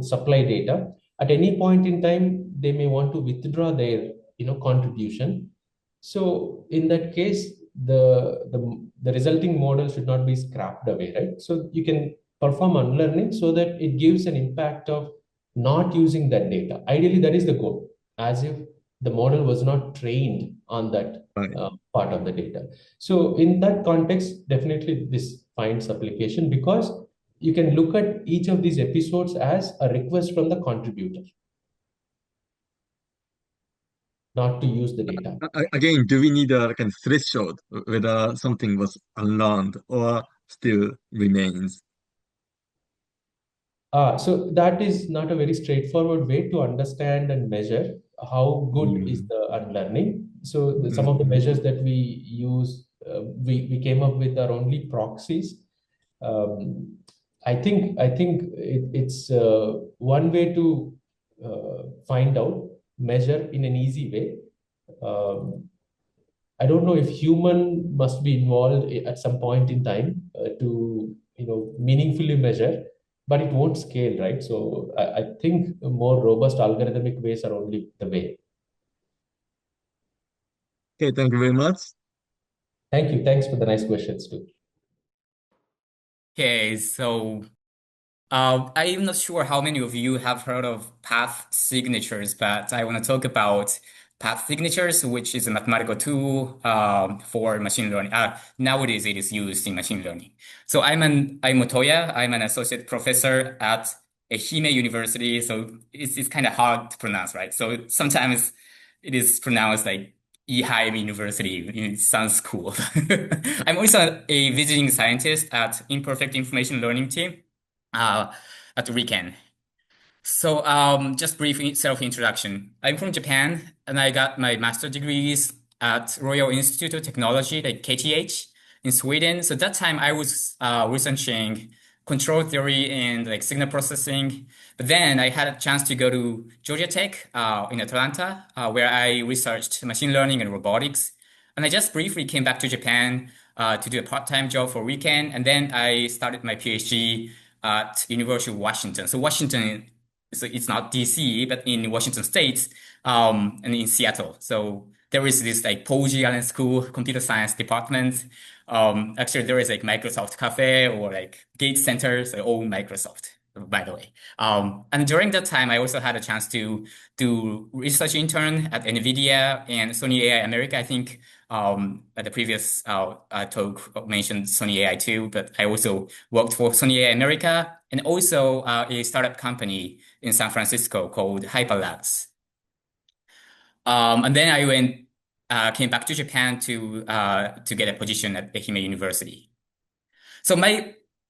supply data. At any point in time, they may want to withdraw their contribution. So in that case, the resulting model should not be scrapped away, right? So you can perform unlearning so that it gives an impact of not using that data. Ideally, that is the goal, as if the model was not trained on that Right. part of the data. So in that context, definitely this finds application, because you can look at each of these episodes as a request from the contributor, not to use the data. Again, do we need a kind of threshold whether something was unlearned or still remains? So that is not a very straightforward way to understand and measure how good is the unlearning. So some of the measures that we use, we came up with are only proxies. It's one way to find out, measure in an easy way. I don't know if human must be involved at some point in time to meaningfully measure, but it won't scale, right? So I think more robust algorithmic ways are only the way. Okay, thank you very much. Thank you. Thanks for the nice questions too. Okay, so I'm not sure how many of you have heard of path signatures, but I want to talk about path signatures, which is a mathematical tool for machine learning. Nowadays, it is used in machine learning. So I'm Motoya. I'm an associate professor at Ehime University. So it's kind of hard to pronounce, right? So sometimes it is pronounced like IIT University. It sounds cool. I'm also a visiting scientist at Imperfect Information Learning team at RIKEN. So, just brief self-introduction. I'm from Japan, and I got my master degrees at Royal Institute of Technology, like KTH, in Sweden. So that time I was researching control theory and like signal processing. But then I had a chance to go to Georgia Tech in Atlanta, where I researched machine learning and robotics. And I just briefly came back to Japan to do a part-time job for weekend, and then I started my PhD at University of Washington. So Washington, so it's not DC, but in Washington State, and in Seattle. So there is this like Paul G. Allen School computer science department. Actually, there is like Microsoft Cafe or like Gates Center, so all Microsoft, by the way. And during that time, I also had a chance to do research intern at NVIDIA and Sony AI America. I think at the previous talk mentioned Sony AI too, but I also worked for Sony AI America and also a startup company in San Francisco called Hyperlabs. And then I came back to Japan to get a position at Ehime University. So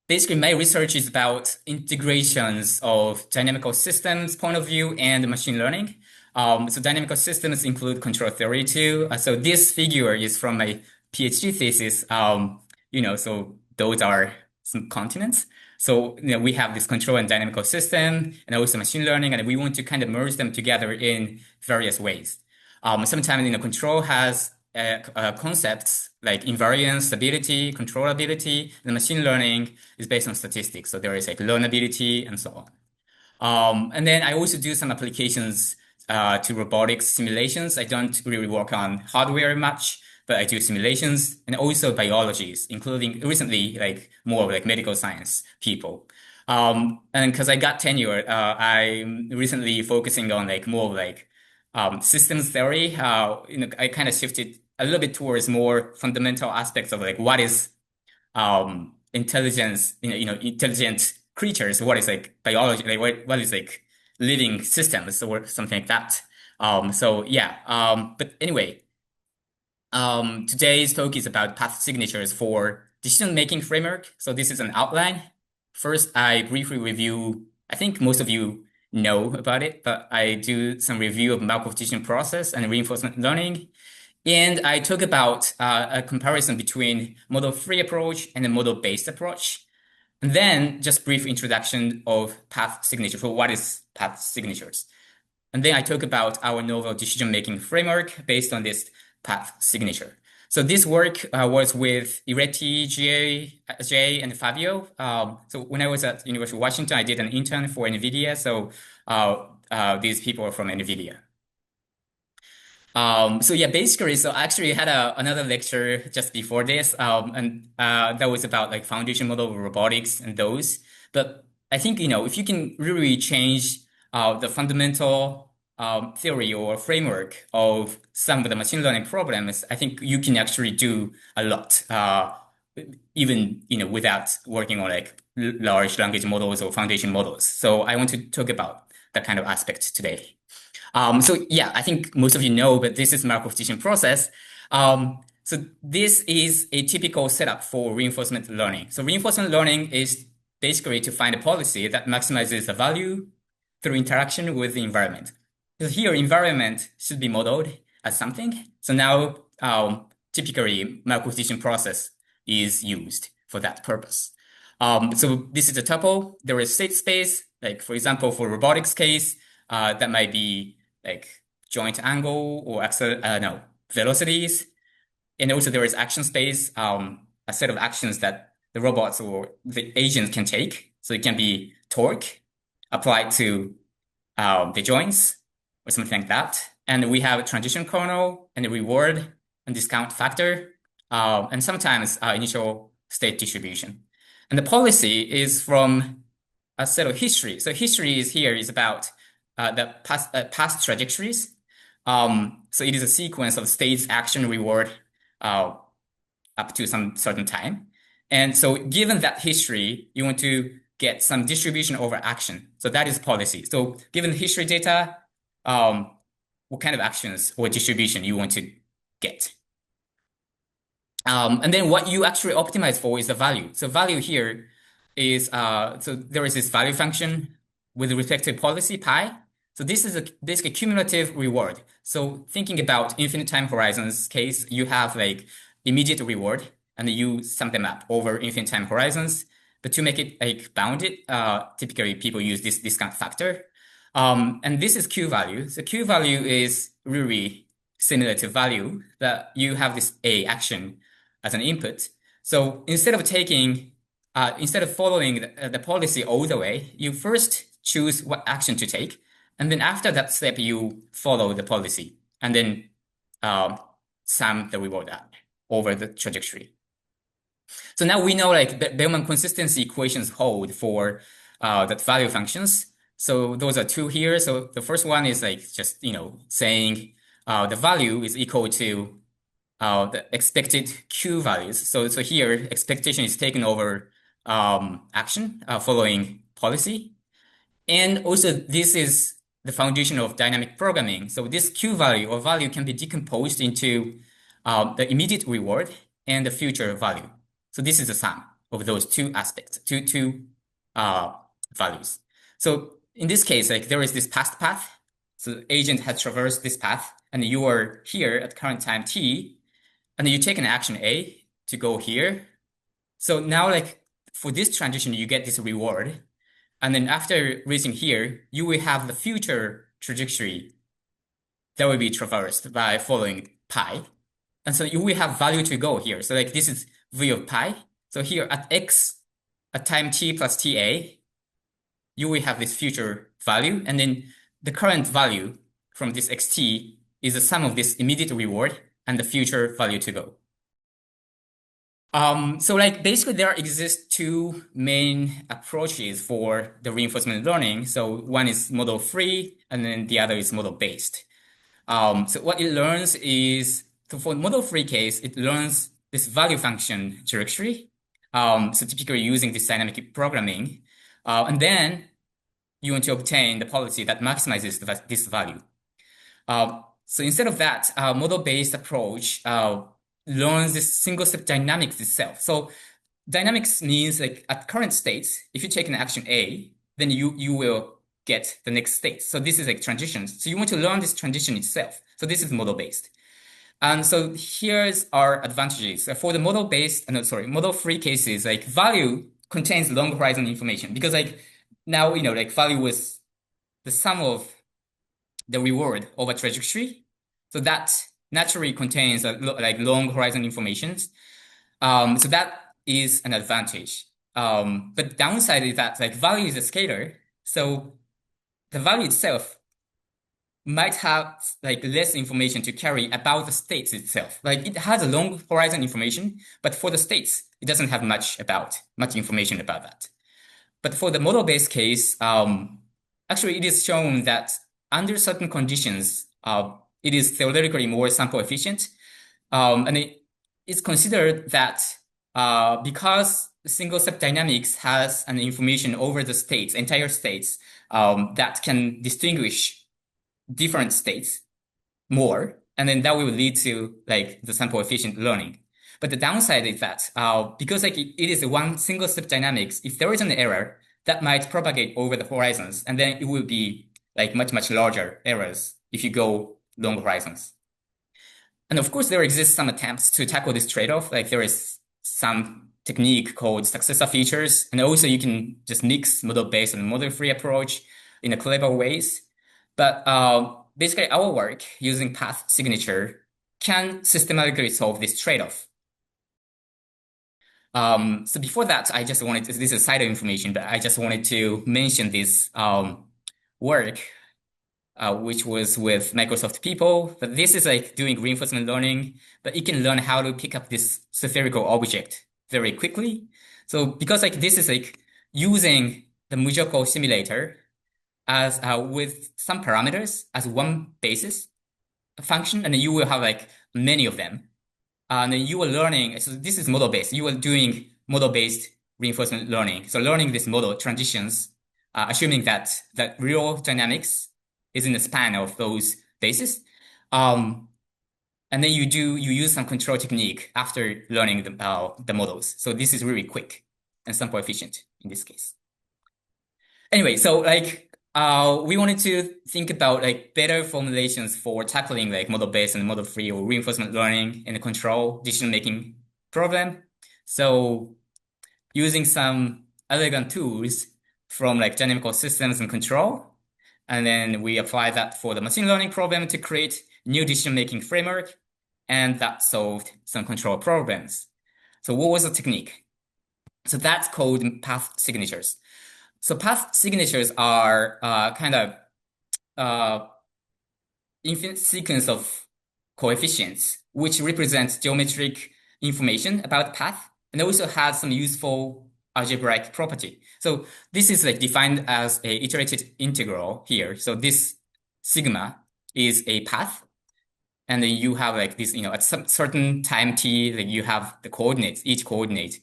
basically my research is about integrations of dynamical systems point of view and machine learning. So dynamical systems include control theory too. So this figure is from my PhD thesis. So those are some continents. So we have this control and dynamical system and also machine learning, and we want to kind of merge them together in various ways. Sometimes control has concepts like invariance, stability, controllability, and machine learning is based on statistics. So there is like learnability and so on. And then I also do some applications to robotics simulations. I don't really work on hardware much, but I do simulations and also biologies, including recently like more like medical science people. And because I got tenure, I'm recently focusing on like more like systems theory. I kind of shifted a little bit towards more fundamental aspects of like what is intelligence, intelligent creatures, what is like biology, like what is like living systems or something like that. But anyway, today's talk is about path signatures for decision-making framework. So this is an outline. First, I briefly review, I think most of you know about it, but I do some review of Markov decision process and reinforcement learning. And I talk about a comparison between model-free approach and a model-based approach. And then just brief introduction of path signature. So what is path signatures? And then I talk about our novel decision-making framework based on this path signature. So this work was with Reddy, Jay, and Fabio. So when I was at University of Washington, I did an intern for NVIDIA. So these people are from NVIDIA. Basically, so I actually had another lecture just before this, and that was about like foundation model of robotics and those. But I think, if you can really change the fundamental theory or framework of some of the machine learning problems, I think you can actually do a lot, even, without working on like large language models or foundation models. So I want to talk about that kind of aspect today. I think most of you know, but this is Markov decision process. So this is a typical setup for reinforcement learning. So reinforcement learning is basically to find a policy that maximizes the value through interaction with the environment. So here, environment should be modeled as something. So now, typically, Markov decision process is used for that purpose. So this is a tuple. There is state space, like for example, for robotics case, that might be like joint angle or velocities. And also there is action space, a set of actions that the robots or the agents can take. So it can be torque applied to the joints or something like that. And we have a transition kernel and a reward and discount factor, and sometimes initial state distribution. And the policy is from a set of history. So history is about the past trajectories. So it is a sequence of states, action, reward, up to some certain time. And so given that history, you want to get some distribution over action. So that is policy. So given the history data, what kind of actions or distribution you want to get. And then what you actually optimize for is the value. So value here is, so there is this value function with respect to policy pi. So this is basically cumulative reward. So thinking about infinite time horizons case, you have like immediate reward and you sum them up over infinite time horizons. But to make it like bounded, typically people use this discount factor. And this is Q value. So Q value is really similar to value that you have this A action as an input. So instead of following the policy all the way, you first choose what action to take. And then after that step, you follow the policy and then sum the reward up over the trajectory. So now we know like the Bellman consistency equations hold for that value functions. So those are two here. So the first one is like just, saying the value is equal to the expected Q values. So here expectation is taken over action following policy. And also this is the foundation of dynamic programming. So this Q value or value can be decomposed into the immediate reward and the future value. So this is the sum of those two aspects, two values. So in this case, like there is this past path. So the agent has traversed this path and you are here at current time t, and then you take an action A to go here. So now like for this transition, you get this reward. And then after reaching here, you will have the future trajectory that will be traversed by following pi. And so you will have value to go here. So like this is v of pi. So here at x, at time t plus ta, you will have this future value. And then the current value from this xt is the sum of this immediate reward and the future value to go. So like basically there exist two main approaches for the reinforcement learning. So one is model free and then the other is model based. So what it learns is, so for model free case, it learns this value function trajectory. So typically using this dynamic programming, and then you want to obtain the policy that maximizes this value. So instead of that, model-based approach learns this single-step dynamics itself. So dynamics means like at current states, if you take an action A, then you will get the next state. So this is like transitions. So you want to learn this transition itself. So this is model-based. And so here's our advantages. For the model-free cases, like value contains long horizon information because like now, like value was the sum of the reward over trajectory. So that naturally contains like long horizon information. So that is an advantage. But the downside is that like value is a scalar. So the value itself might have like less information to carry about the states itself. Like it has a long horizon information, but for the states, it doesn't have much information about that. But for the model-based case, actually it is shown that under certain conditions, it is theoretically more sample efficient. And it's considered that because single-step dynamics has an information over the states, entire states, that can distinguish different states more, and then that will lead to like the sample efficient learning. But the downside is that because like it is a one single step dynamics, if there is an error, that might propagate over the horizons, and then it will be like much larger errors if you go long horizons. And of course, there exists some attempts to tackle this trade-off. Like there is some technique called successor features, and also you can just mix model-based and model-free approach in a clever ways. But basically, our work using path signature can systematically solve this trade-off. So before that, I just wanted to, this is side information, but I just wanted to mention this work, which was with Microsoft people. But this is like doing reinforcement learning, but it can learn how to pick up this spherical object very quickly. So because like this is like using the Mujoko simulator as with some parameters as one basis function, and then you will have like many of them. And then you are learning, so this is model-based. You are doing model-based reinforcement learning. So learning this model transitions, assuming that real dynamics is in the span of those bases. And then you use some control technique after learning the models. So this is really quick and sample efficient in this case. Anyway, so like we wanted to think about like better formulations for tackling like model-based and model-free or reinforcement learning and control decision-making problem. So using some elegant tools from like dynamical systems and control, and then we apply that for the machine learning problem to create new decision-making framework, and that solved some control problems. So what was the technique? So that's called path signatures. So path signatures are kind of infinite sequence of coefficients, which represent geometric information about path, and also has some useful algebraic property. So this is like defined as a iterated integral here. So this sigma is a path, and then you have like this, at some certain time t, like you have the coordinates, each coordinate.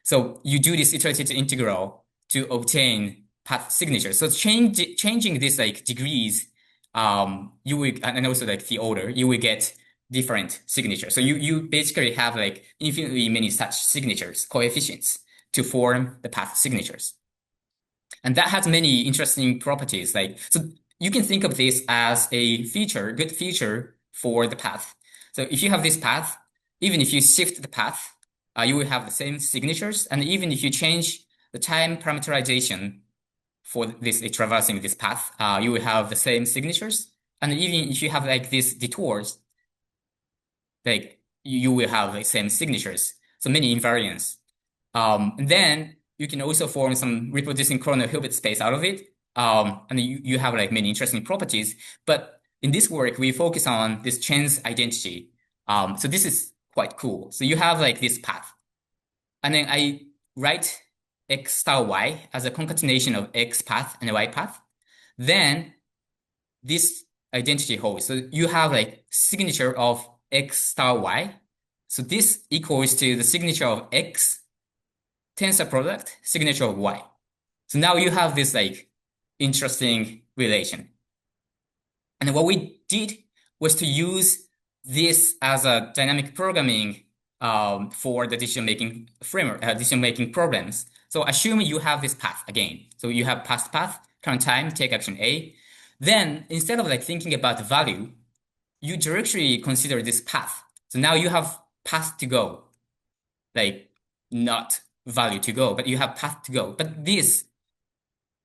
So you do this iterated integral to obtain path signature. So changing this like degrees, you will, and also like the order, you will get different signatures. So you basically have like infinitely many such signatures, coefficients, to form the path signatures. And that has many interesting properties. So you can think of this as a feature, good feature for the path. So if you have this path, even if you shift the path, you will have the same signatures. And even if you change the time parameterization for this traversing this path, you will have the same signatures. And even if you have like these detours, like you will have the same signatures. So many invariants. Then you can also form some reproducing Kroner Hilbert space out of it. And you have like many interesting properties. But in this work, we focus on this chain's identity. So this is quite cool. So you have like this path. And then I write x star y as a concatenation of x path and y path. Then this identity holds. So you have like signature of x star y. So this equals to the signature of x tensor product signature of y. So now you have this like interesting relation. And what we did was to use this as a dynamic programming for the decision-making framework, decision-making problems. So assume you have this path again. So you have past path, current time, take action A. Then instead of like thinking about the value, you directly consider this path. So now you have path to go, like not value to go, but you have path to go. But this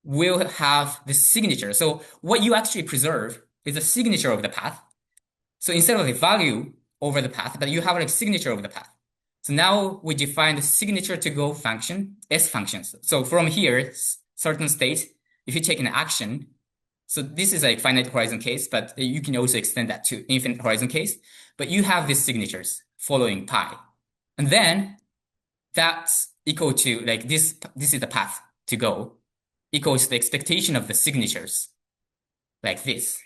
will have the signature. So what you actually preserve is the signature of the path. So instead of the value over the path, but you have like signature of the path. So now we define the signature to go function, S functions. So from here, certain state, if you take an action, so this is like finite horizon case, but you can also extend that to infinite horizon case. But you have these signatures following pi. And then that's equal to like this is the path to go, equals the expectation of the signatures, like this.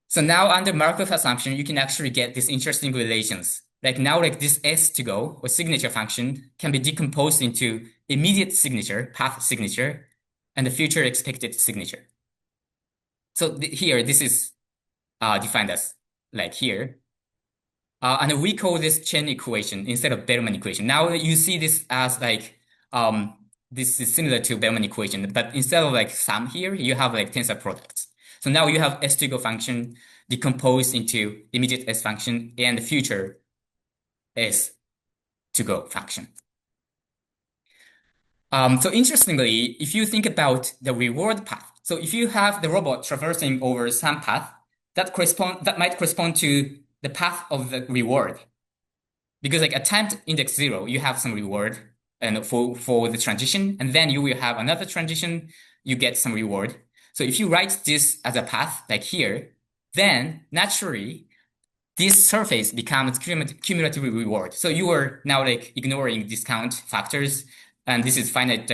So now under Markov assumption, you can actually get these interesting relations. Like now like this S to go, or signature function, can be decomposed into immediate signature, path signature, and the future expected signature. So here, this is defined as like here. And we call this chain equation instead of Bellman equation. Now you see this as like, this is similar to Bellman equation, but instead of like sum here, you have like tensor products. So now you have S to go function decomposed into immediate S function and the future S to go function. So interestingly, if you think about the reward path, so if you have the robot traversing over some path, that might correspond to the path of the reward. Because like at time index 0, you have some reward and for the transition, and then you will have another transition, you get some reward. So if you write this as a path like here, then naturally this surface becomes cumulative reward. So you are now like ignoring discount factors, and this is finite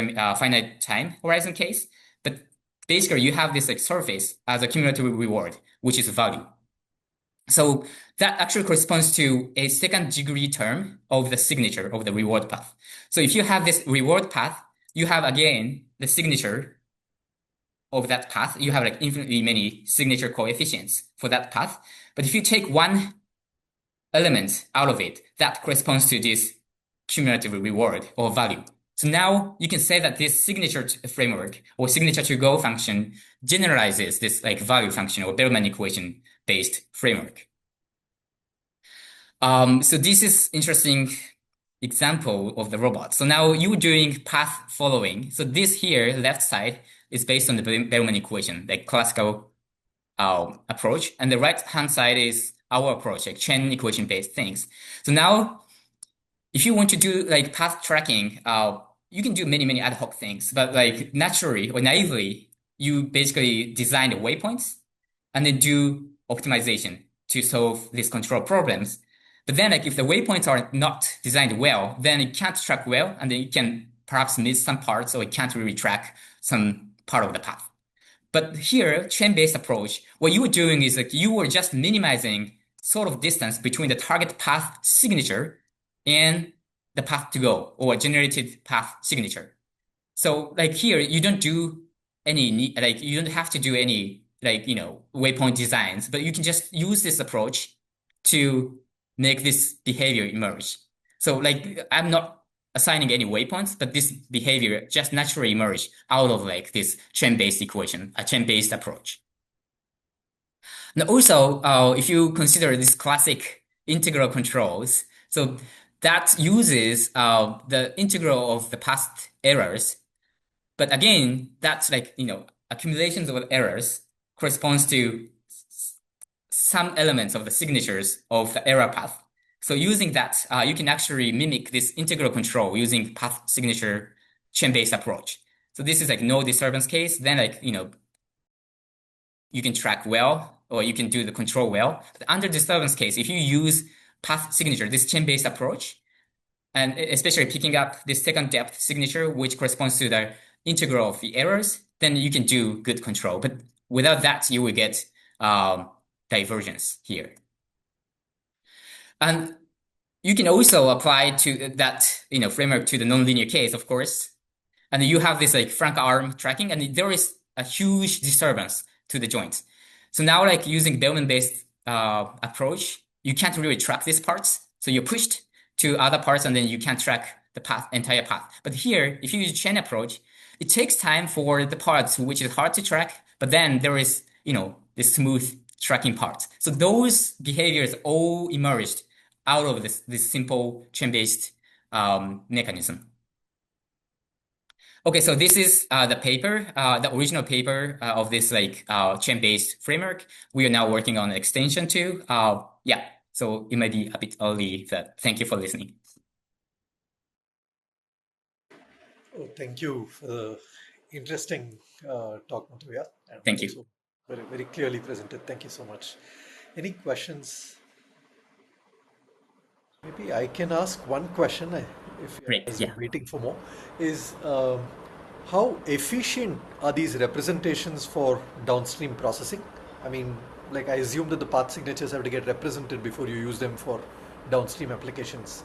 time horizon case. But basically you have this like surface as a cumulative reward, which is value. So that actually corresponds to a second degree term of the signature of the reward path. So if you have this reward path, you have again the signature of that path, you have like infinitely many signature coefficients for that path. But if you take one element out of it, that corresponds to this cumulative reward or value. So now you can say that this signature framework or signature to go function generalizes this like value function or Bellman equation based framework. So this is interesting example of the robot. So now you're doing path following. So this here, left side, is based on the Bellman equation, like classical approach. And the right-hand side is our approach, like chain equation based things. So now, if you want to do like path tracking, you can do many ad hoc things, but like naturally or naively, you basically design the waypoints and then do optimization to solve these control problems. But then like if the waypoints are not designed well, then it can't track well, and then you can perhaps miss some parts, or it can't really track some part of the path. But here, chain-based approach, what you were doing is like you were just minimizing sort of distance between the target path signature and the path to go, or generated path signature. So like here, you don't do any, like you don't have to do any like, waypoint designs, but you can just use this approach to make this behavior emerge. So like I'm not assigning any waypoints, but this behavior just naturally emerge out of like this chain-based equation, a chain-based approach. And also, if you consider this classic integral controls, so that uses the integral of the past errors. But again, that's like, accumulations of errors corresponds to some elements of the signatures of the error path. So using that, you can actually mimic this integral control using path signature chain-based approach. So this is like no disturbance case. Then like, you can track well, or you can do the control well. But under disturbance case, if you use path signature, this chain-based approach, and especially picking up this second depth signature, which corresponds to the integral of the errors, then you can do good control. But without that, you will get divergence here. And you can also apply to that framework to the nonlinear case, of course. And you have this like frank arm tracking, and there is a huge disturbance to the joints. So now like using Bellman-based approach, you can't really track these parts. So you're pushed to other parts, and then you can't track the entire path. But here, if you use chain approach, it takes time for the parts which is hard to track, but then there is, this smooth tracking part. So those behaviors all emerged out of this simple chain-based mechanism. Okay, so this is the paper, the original paper of this like chain-based framework. We are now working on an extension too. Yeah, so it might be a bit early, but thank you for listening. Oh, thank you for the interesting talk, Motoya. Thank you. Very, very clearly presented. Thank you so much. Any questions? Maybe I can ask one question if you're waiting for more. Is how efficient are these representations for downstream processing? I mean, like I assume that the path signatures have to get represented before you use them for downstream applications.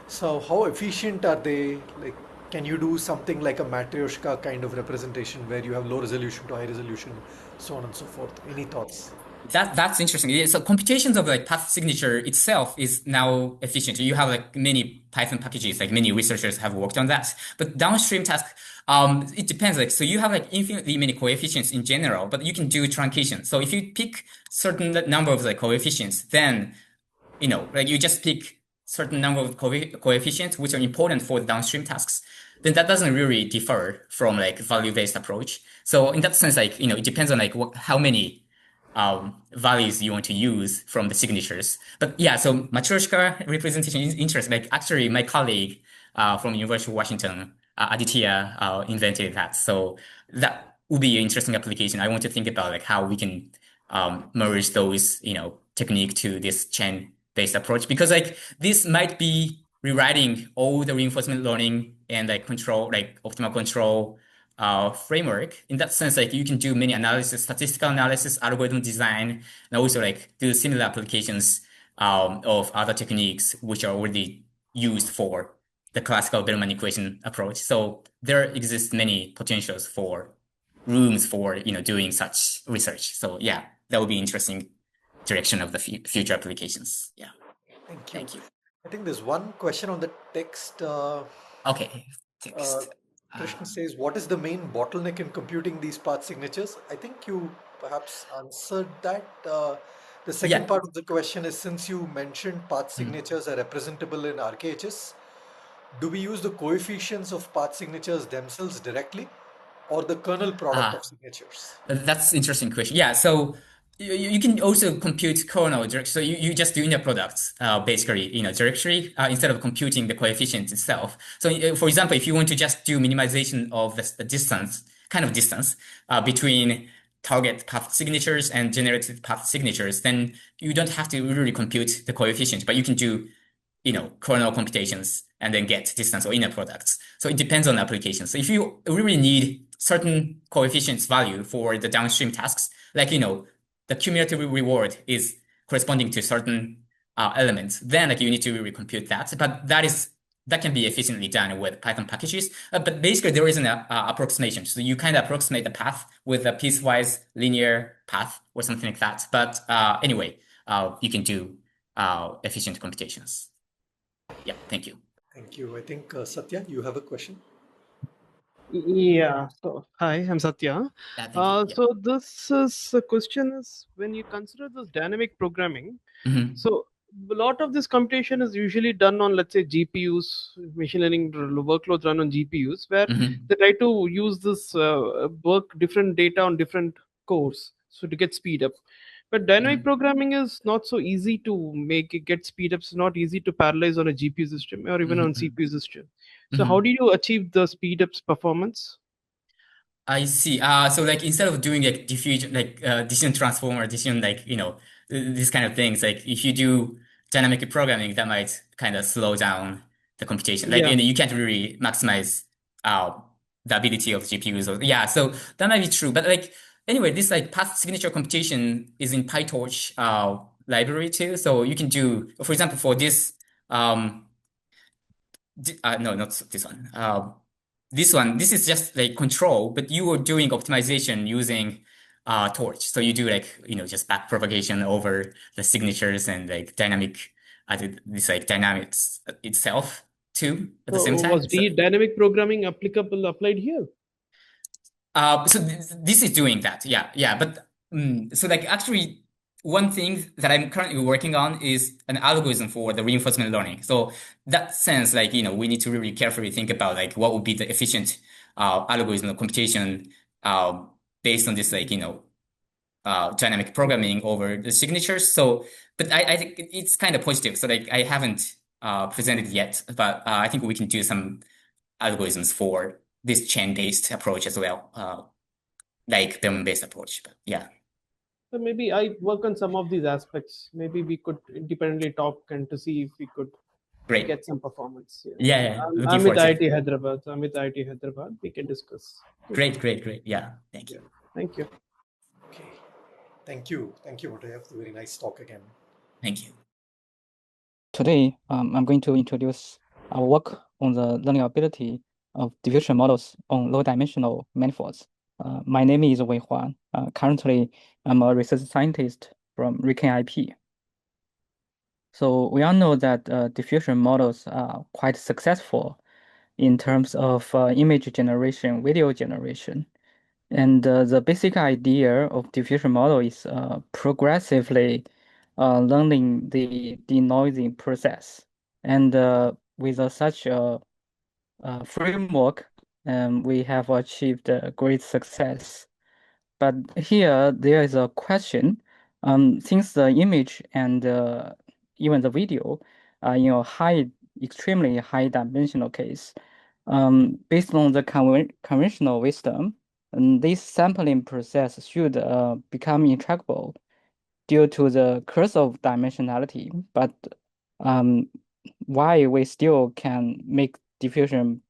So how efficient are they? Like, can you do something like a Matryoshka kind of representation where you have low resolution to high resolution, so on and so forth? Any thoughts? That's interesting. Yeah, so computations of like path signature itself is now efficient. You have like many Python packages, like many researchers have worked on that. But downstream task, it depends. Like, so you have like infinitely many coefficients in general, but you can do truncation. So if you pick certain number of like coefficients, then, like you just pick certain number of coefficients which are important for the downstream tasks, then that doesn't really differ from like value-based approach. So in that sense, like, it depends on like how many values you want to use from the signatures. But yeah, so Matryoshka representation is interesting. Like actually my colleague from University of Washington, Aditya, invented that. So that would be an interesting application. I want to think about like how we can merge those, technique to this chain-based approach, because like this might be rewriting all the reinforcement learning and like control, like optimal control framework. In that sense, like you can do many analysis, statistical analysis, algorithm design, and also like do similar applications of other techniques which are already used for the classical Bellman equation approach. So there exists many potentials for rooms for doing such research. So yeah, that would be interesting direction of the future applications. Yeah. Thank you. I think there's one question on the text. Okay, text. Krishn says, what is the main bottleneck in computing these path signatures? I think you perhaps answered that. The second part of the question is, since you mentioned path signatures are representable in RKHS, do we use the coefficients of path signatures themselves directly, or the kernel product of signatures? That's interesting question. Yeah, so you can also compute kernel directly. So you just do inner products, basically, directly, instead of computing the coefficients itself. So for example, if you want to just do minimization of the distance, between target path signatures and generated path signatures, then you don't have to really compute the coefficient, but you can do kernel computations and then get distance or inner products. So it depends on the application. So if you really need certain coefficients value for the downstream tasks, like, the cumulative reward is corresponding to certain elements, then like you need to really compute that. But that can be efficiently done with Python packages. But basically there is an approximation. So you kind of approximate the path with a piecewise linear path or something like that. But anyway, you can do efficient computations. Yeah, thank you. Thank you. I think Satya, you have a question. Yeah. So hi, I'm Satya. So this question is, when you consider this dynamic programming, so a lot of this computation is usually done on, let's say, GPUs, machine learning workloads run on GPUs, where they try to use this different data on different cores, so to get speed up. But dynamic programming is not so easy to make it get speed up. It's not easy to parallelize on a GPU system or even on CPU system. So how do you achieve the speed ups performance? I see. So like instead of doing like diffusion, like decision transform or decision, like, these kind of things, like if you do dynamic programming, that might kind of slow down the computation. Like, you can't really maximize the ability of GPUs. Yeah, so that might be true. But like, anyway, this like path signature computation is in PyTorch library too. So you can do, for example, for this, no, not this one. This is just like control, but you are doing optimization using Torch. So you do like, just back propagation over the signatures and like this like dynamics itself too at the same time. Was the dynamic programming applied here? So this is doing that. Yeah. But so like actually one thing that I'm currently working on is an algorithm for the reinforcement learning. So that sense, like, we need to really carefully think about like what would be the efficient algorithm of computation based on this, like, dynamic programming over the signatures. So, but I think it's kind of positive. So like I haven't presented yet, but I think we can do some algorithms for this chain-based approach as well, like domain-based approach. But yeah. So maybe I work on some of these aspects. Maybe we could independently talk and to see if we could get some performance. Yeah. I'm with IIT Hyderabad. We can discuss. Great. Yeah. Thank you. Thank you. Okay. Thank you, Motoya, for the very nice talk again. Thank you. Today, I'm going to introduce our work on the learnability of diffusion models on low-dimensional manifolds. My name is Wei Huang. Currently, I'm a research scientist from RIKEN IP. So we all know that diffusion models are quite successful in terms of image generation, video generation. And the basic idea of diffusion model is progressively learning the denoising process. And with such a framework, we have achieved great success. But here there is a question. Since the image and even the video are extremely high dimensional case, based on the conventional wisdom, this sampling process should become intractable due to the curse of dimensionality. But why we still can make diffusion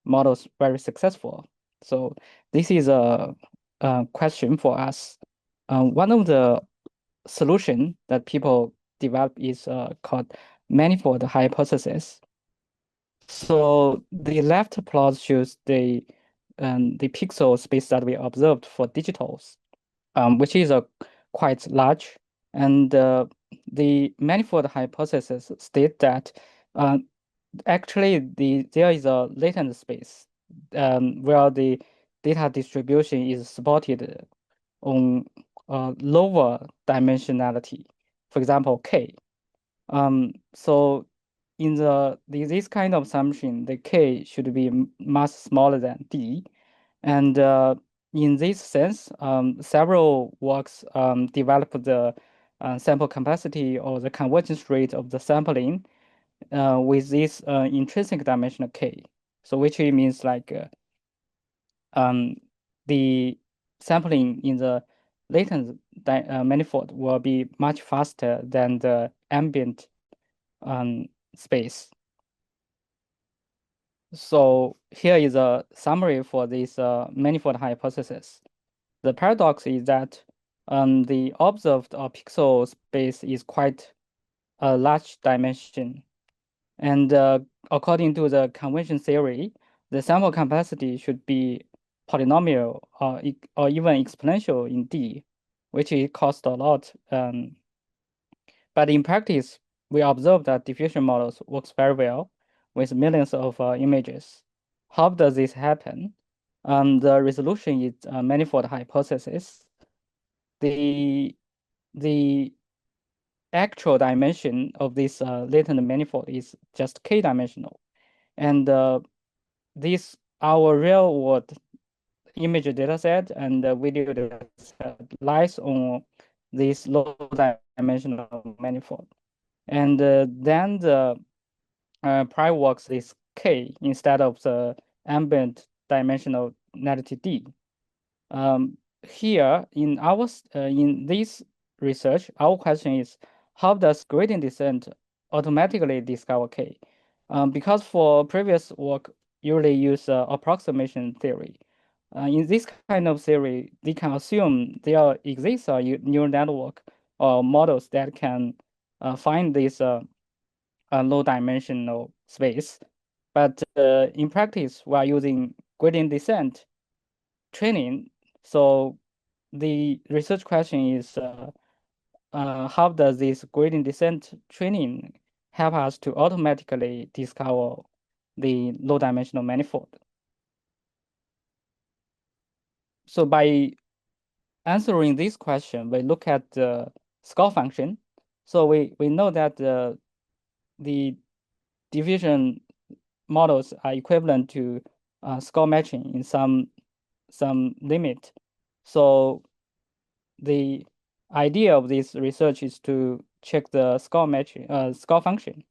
models very successful? So this is a question for us. One of the solution that people develop is called manifold hypothesis. So the left plot shows the the pixel space that we observed for digitals, which is quite large. And the manifold hypothesis state that actually there is a latent space where the data distribution is supported on lower dimensionality, for example, K. So in this kind of assumption, the K should be much smaller than D. And in this sense, several works developed the sample capacity or the convergence rate of the sampling with this intrinsic dimensional K. So which means like the sampling in the latent manifold will be much faster than the ambient space. So here is a summary for this manifold hypothesis. The paradox is that the observed pixel space is quite a large dimension. And according to the convention theory, the sample capacity should be polynomial or even exponential in D, which it costs a lot. But in practice, we observe that diffusion models works very well with millions of images. How does this happen? The resolution is a manifold hypothesis. The actual dimension of this latent manifold is just k-dimensional. And this our real world image dataset and video dataset lies on this low dimensional manifold. And then the prior works is k instead of the ambient dimensionality d. Here in this research, our question is, how does gradient descent automatically discover k? Because for previous work, usually use approximation theory. In this kind of theory, they can assume there exists a neural network or models that can find this low dimensional space. But in practice, we are using gradient descent training. So the research question is, how does this gradient descent training help us to automatically discover the low dimensional manifold? So by answering this question, we look at the score function. So we know that the diffusion models are equivalent to score matching in some limit. So the idea of this research is to check the score matching score function.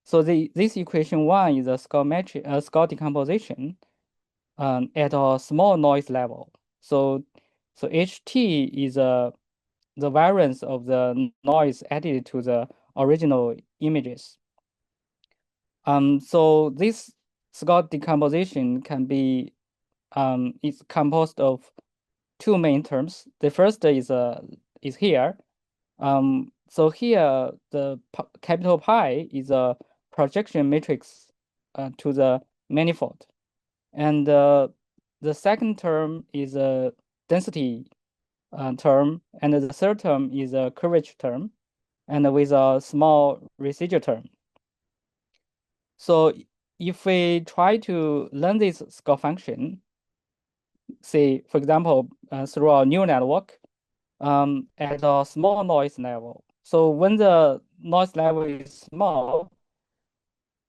So this equation 1 is a score decomposition at a small noise level. So HT is the variance of the noise added to the original images. So this score decomposition can be it's composed of two main terms. The first is here. So here the capital Pi is a projection matrix to the manifold, and the second term is a density term, and the third term is a curvature term, and with a small residual term. So if we try to learn this score function, say, for example, through our neural network at a small noise level. So when the noise level is small,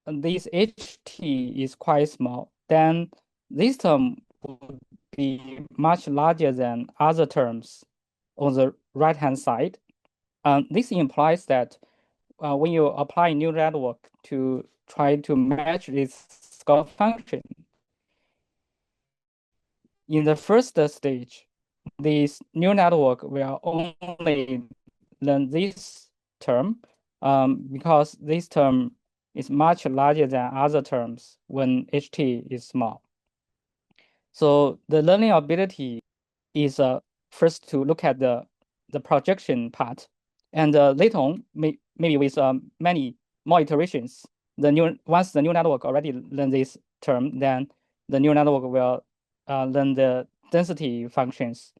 this HT is quite small, then this term would be much larger than other terms on the right-hand side. This implies that when you apply neural network to try to match this score function, in the first stage, this neural network will only learn this term because this term is much larger than other terms when HT is small. So the learning ability is first to look at the projection part, and later on, maybe with many more iterations, once the neural network already learn this term, then the neural network will learn the density functions.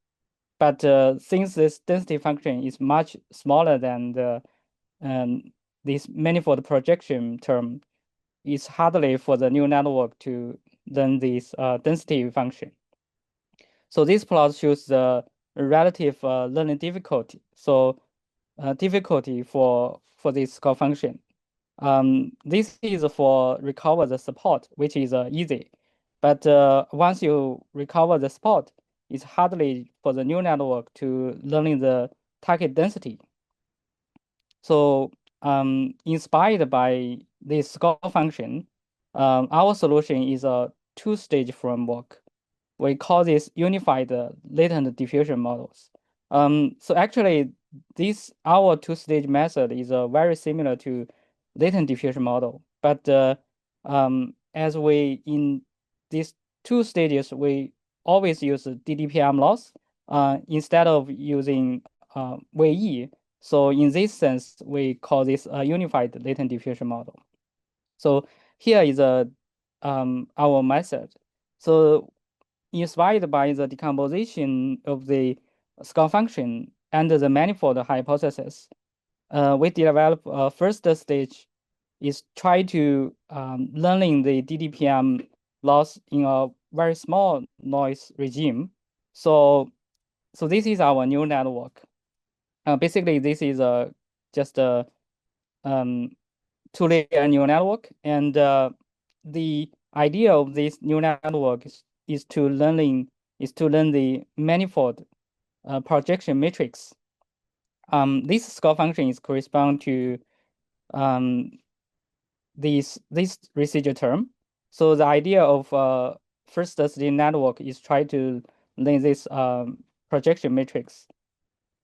But since this density function is much smaller than the this manifold projection term, it's hardly for the neural network to learn this density function. So this plot shows the relative learning difficulty. So difficulty for this score function. This is for recover the support, which is easy. But once you recover the support, it's hardly for the neural network to learning the target density. So inspired by this score function, our solution is a two-stage framework. We call this unified latent diffusion models. So actually, our two-stage method is very similar to latent diffusion model, but as we in these two stages, we always use DDPM loss instead of using Wei. So in this sense, we call this a unified latent diffusion model. So here is our method. So inspired by the decomposition of the score function and the manifold hypothesis, we develop a first stage is try to learning the DDPM loss in a very small noise regime. So this is our neural network. Basically, this is just a two-layer neural network, and the idea of this neural network is to learn the manifold projection matrix. This score function is correspond to this residual term. So the idea of first stage network is try to learn this projection matrix.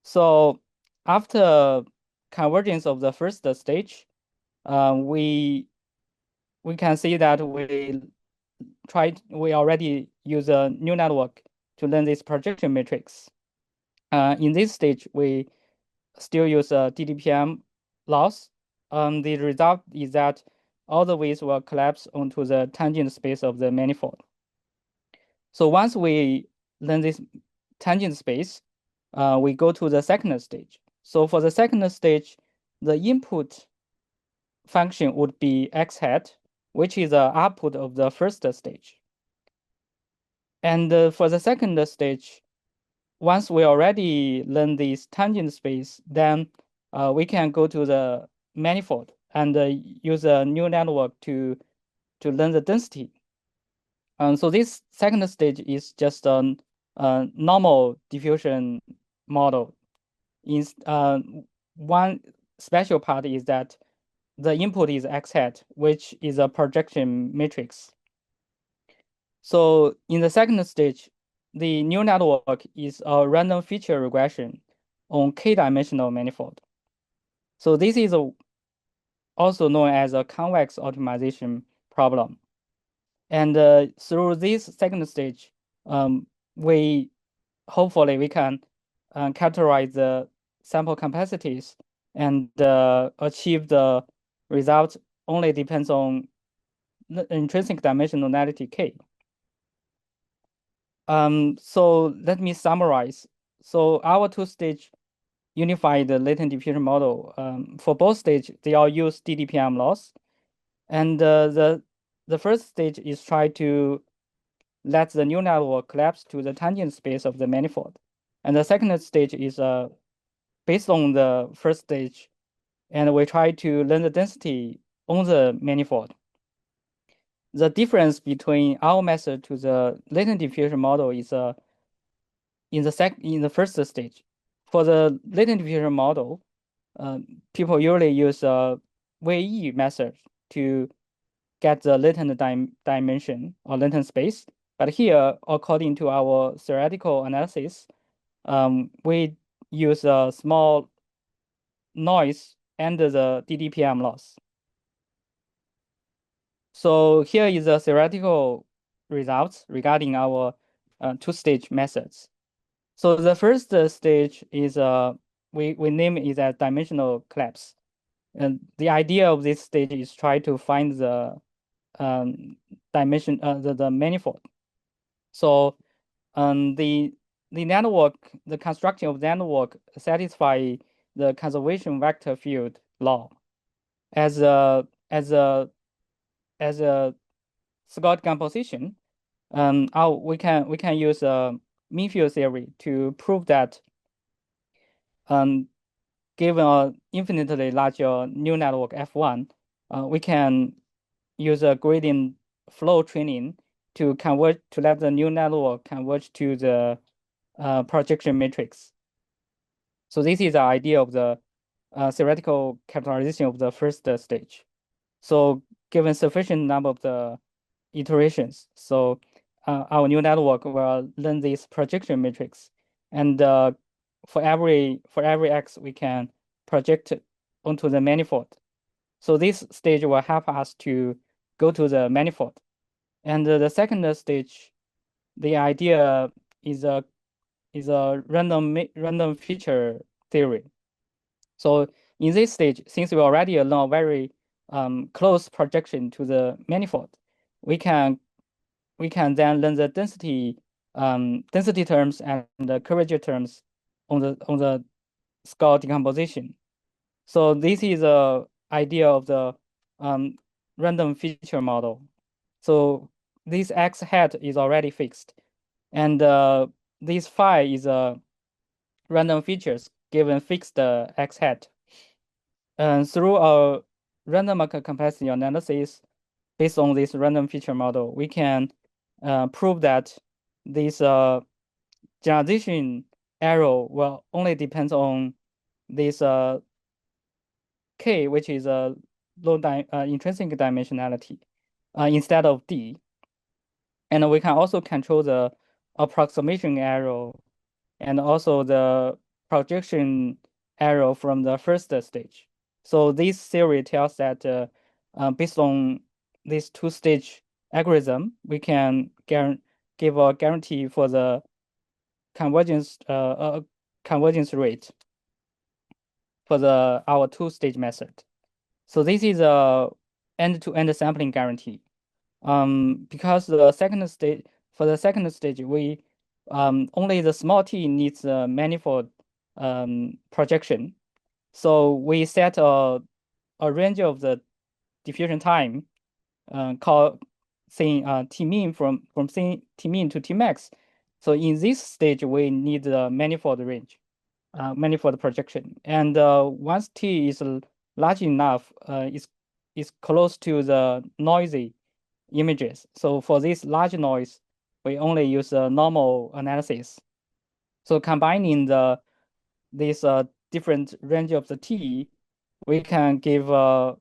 So after convergence of the first stage, we can see that we already use a neural network to learn this projection matrix. In this stage, we still use a DDPM loss. The result is that all the weights will collapse onto the tangent space of the manifold. So once we learn this tangent space, we go to the second stage. So for the second stage, the input function would be x hat, which is the output of the first stage. And for the second stage, once we already learn this tangent space, then we can go to the manifold and use a neural network to learn the density. So this second stage is just a normal diffusion model. One special part is that the input is x hat, which is a projection matrix. So in the second stage, the neural network is a random feature regression on k-dimensional manifold. So this is also known as a convex optimization problem. And through this second stage, hopefully we can characterize the sample capacities and achieve the result only depends on the intrinsic dimensionality k. So let me summarize. So our two-stage unified latent diffusion model, for both stages, they all use DDPM loss. And the first stage is try to let the neural network collapse to the tangent space of the manifold. And the second stage is based on the first stage, and we try to learn the density on the manifold. The difference between our method to the latent diffusion model is in the first stage. For the latent diffusion model, people usually use a Wei method to get the latent dimension or latent space. But here, according to our theoretical analysis, we use a small noise and the DDPM loss. So here is the theoretical results regarding our two-stage methods. So the first stage is we name it as dimensional collapse. And the idea of this stage is try to find the dimension, the manifold. So the network, the construction of the network satisfy the conservation vector field law as a Scott composition. We can use mean field theory to prove that given an infinitely larger neural network F1, we can use a gradient flow training to let the neural network converge to the projection matrix. So this is the idea of the theoretical characterization of the first stage. So given sufficient number of the iterations, so our neural network will learn this projection matrix, and for every x we can project onto the manifold. So this stage will help us to go to the manifold. And the second stage, the idea is a random feature theory. So in this stage, since we already allow very close projection to the manifold, we can then learn the density terms and the curvature terms on the skull decomposition. So this is a idea of the random feature model. So this x hat is already fixed, and this phi is a random features given fixed x hat. And through a random complexity analysis based on this random feature model, we can prove that this generalization arrow will only depends on this k, which is a low intrinsic dimensionality, instead of d. And we can also control the approximation arrow and also the projection arrow from the first stage. So this theory tells that based on this two-stage algorithm, we can give a guarantee for the convergence rate for our two-stage method. So this is a end-to-end sampling guarantee. Because the second stage we only the small t needs a manifold projection. So we set a range of the diffusion time called saying t mean from saying t mean to t max. So in this stage we need the manifold range, manifold projection, and once t is large enough, is close to the noisy images. So for this large noise, we only use a normal analysis. So combining this different range of the t, we can give a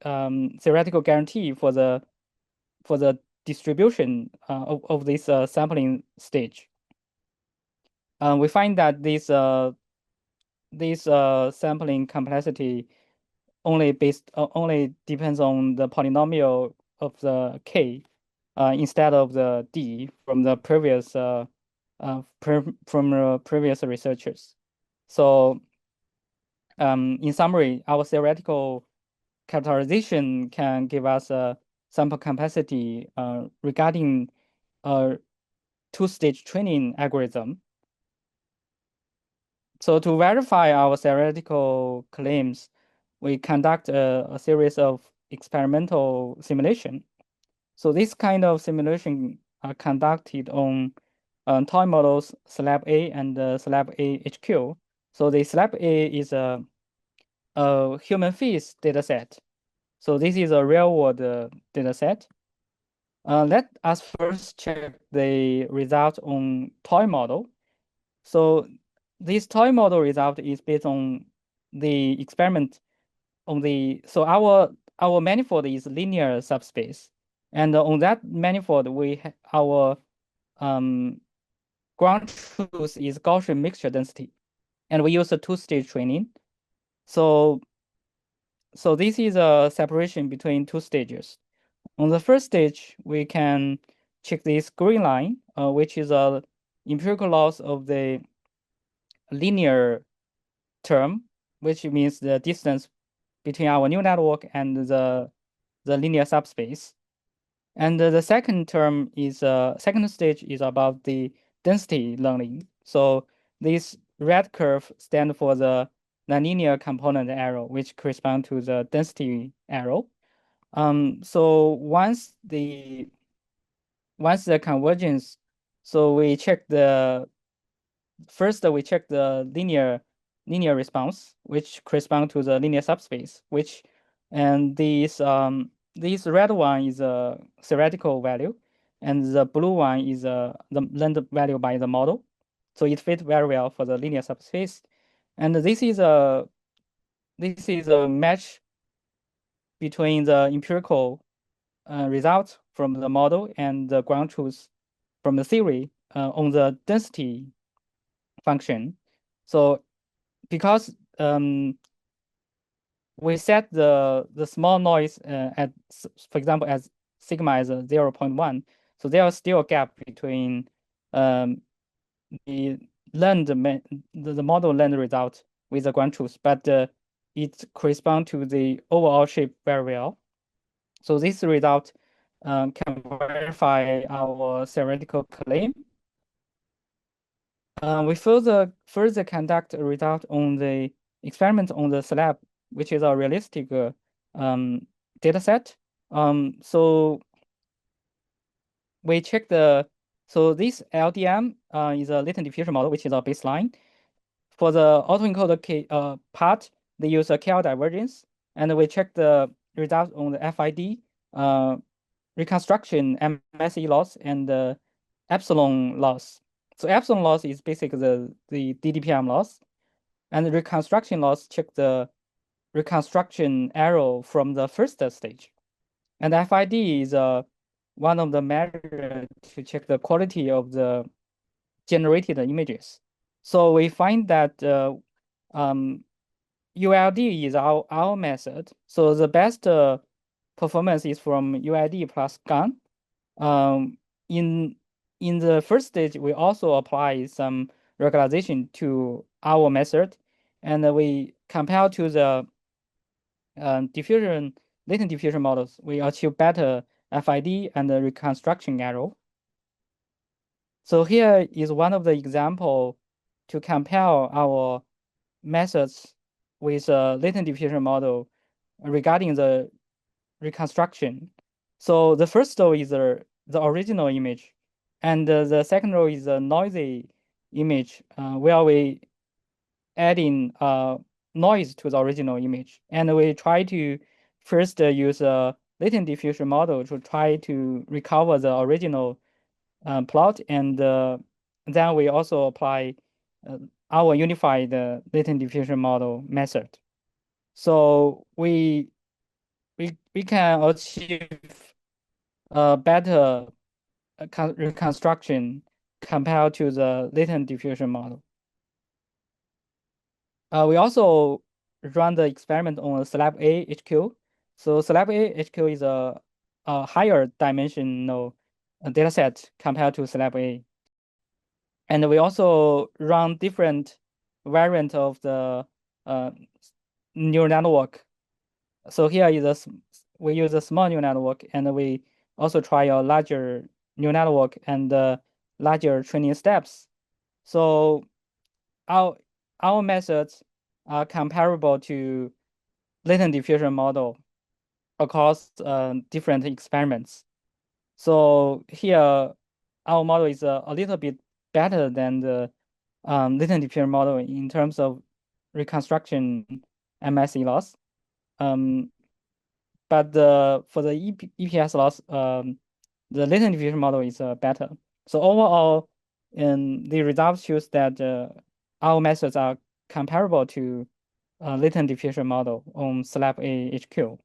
theoretical guarantee for the distribution of this sampling stage. We find that this sampling complexity only depends on the polynomial of the k instead of the d from the previous previous researchers. So in summary, our theoretical characterization can give us a sample capacity regarding a two-stage training algorithm. So to verify our theoretical claims, we conduct a series of experimental simulation. So this kind of simulation are conducted on toy models slab A and slab A HQ. So the slab A is a human face data set. So this is a real world data set. Let us first check the result on toy model. So this toy model result is based on the experiment on so our manifold is linear subspace, and on that manifold our ground truth is Gaussian mixture density, and we use a two-stage training. So this is a separation between two stages. On the first stage, we can check this green line, which is a empirical loss of the linear term, which means the distance between our neural network and the linear subspace. And the second term is second stage is about the density learning. So this red curve stands for the nonlinear component arrow, which correspond to the density arrow. So once the convergence, so we check the first we check the linear response, which correspond to the linear subspace, which and this red one is a theoretical value, and the blue one is the learned value by the model. So it fits very well for the linear subspace. And this is a match between the empirical result from the model and the ground truth from the theory on the density function. So because we set the small noise at, for example, as sigma is 0.1, so there is still a gap between the model learned result with the ground truth, but it corresponds to the overall shape very well. So this result can verify our theoretical claim. We further conduct a result on the experiment on the slab, which is a realistic data set. So we check so this LDM is a latent diffusion model, which is a baseline. For the autoencoder part, they use a KL divergence, and we check the result on the FID, reconstruction, MSE loss, and the epsilon loss. So epsilon loss is basically the DDPM loss, and the reconstruction loss check the reconstruction arrow from the first stage. And FID is one of the measures to check the quality of the generated images. So we find that ULD is our method. So the best performance is from UID plus GAN. In the first stage, we also apply some regularization to our method, and we compare to the latent diffusion models. We achieve better FID and the reconstruction arrow. So here is one of the example to compare our methods with a latent diffusion model regarding the reconstruction. So the first row is the original image, and the second row is a noisy image where we add in noise to the original image. And we try to first use a latent diffusion model to try to recover the original plot, and then we also apply our unified latent diffusion model method. So we can achieve a better reconstruction compared to the latent diffusion model. We also run the experiment on slab A HQ. So slab A HQ is a higher dimensional data set compared to slab A. And we also run different variant of the neural network. So here is we use a small neural network, and we also try a larger neural network and larger training steps. So our methods are comparable to latent diffusion model across different experiments. So here, our model is a little bit better than the latent diffusion model in terms of reconstruction MSE loss. But for the EPS loss, the latent diffusion model is better. So overall, the results shows that our methods are comparable to latent diffusion model on slab A HQ.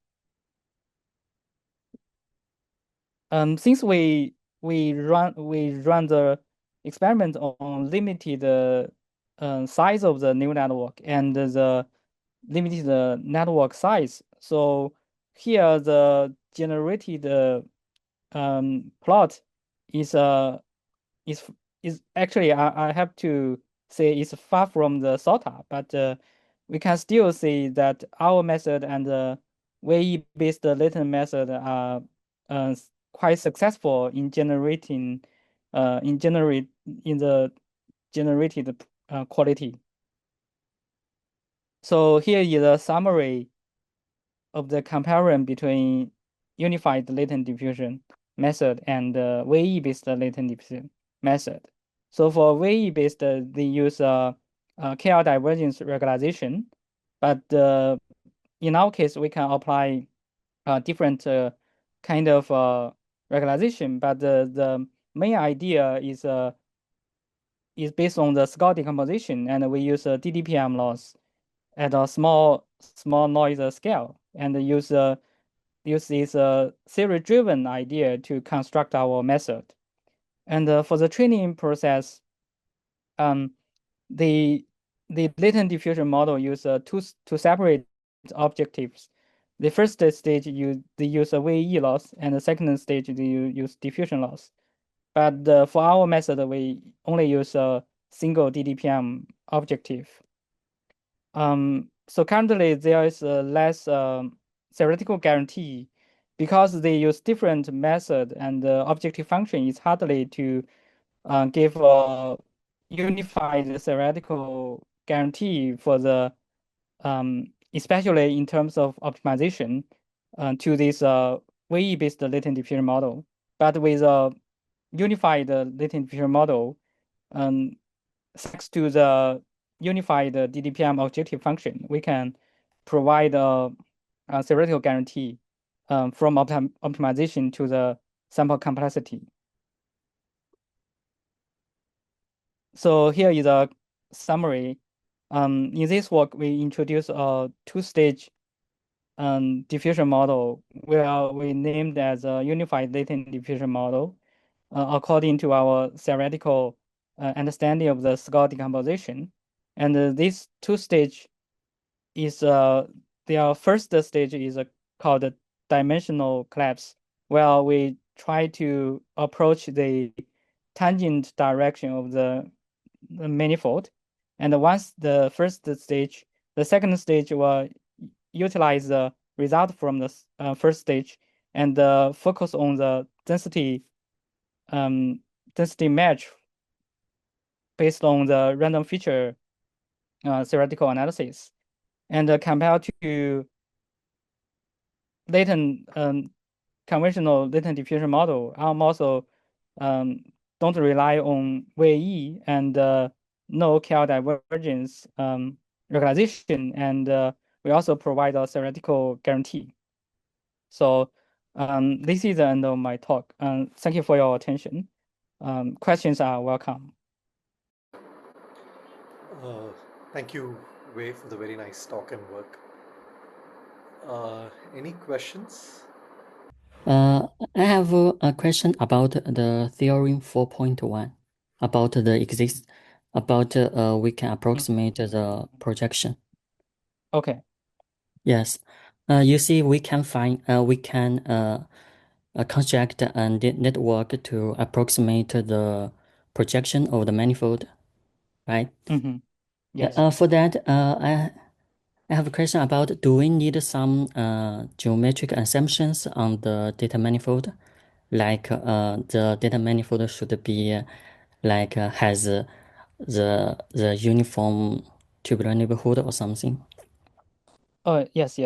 Since we run the experiment on limited size of the neural network and the limited network size, so here the generated plot is actually I have to say it's far from the SOTA, but we can still see that our method and the Wei based latent method are quite successful in generating in the generated quality. So here is a summary of the comparison between unified latent diffusion method and Wei-based latent diffusion method. So for Wei-based, they use KL divergence regularization, but in our case, we can apply different kind of regularization, but the main idea is based on the Scott decomposition, and we use a DDPM loss at a small noise scale, and use this theory-driven idea to construct our method. And for the training process, the latent diffusion model use two separate objectives. The first stage they use a Wei loss, and the second stage they use diffusion loss. But for our method, we only use a single DDPM objective. So currently there is less theoretical guarantee because they use different method, and the objective function is hardly to give a unified theoretical guarantee for the especially in terms of optimization to this Wei-based latent diffusion model. But with a unified latent diffusion model, thanks to the unified DDPM objective function, we can provide a theoretical guarantee from optimization to the sample complexity. So here is a summary. In this work, we introduce a two-stage diffusion model where we named as a unified latent diffusion model according to our theoretical understanding of the Scott decomposition. And this two-stage is their first stage is called dimensional collapse, where we try to approach the tangent direction of the manifold. And once the first stage, the second stage will utilize the result from the first stage and focus on the density match based on the random feature theoretical analysis, and compared to latent conventional latent diffusion model, our model don't rely on Wei and no KL divergence regularization, and we also provide a theoretical guarantee. So this is the end of my talk. Thank you for your attention. Questions are welcome. Thank you, Wei, for the very nice talk and work. Any questions? I have a question about the theorem 4.1 about we can approximate the projection. Okay. Yes. You see, we can construct a network to approximate the projection of the manifold, right? Mm-hmm. Yes. For that, I have a question about, do we need some geometric assumptions on the data manifold? Like the data manifold should be has the uniform tubular neighborhood or something? Yes.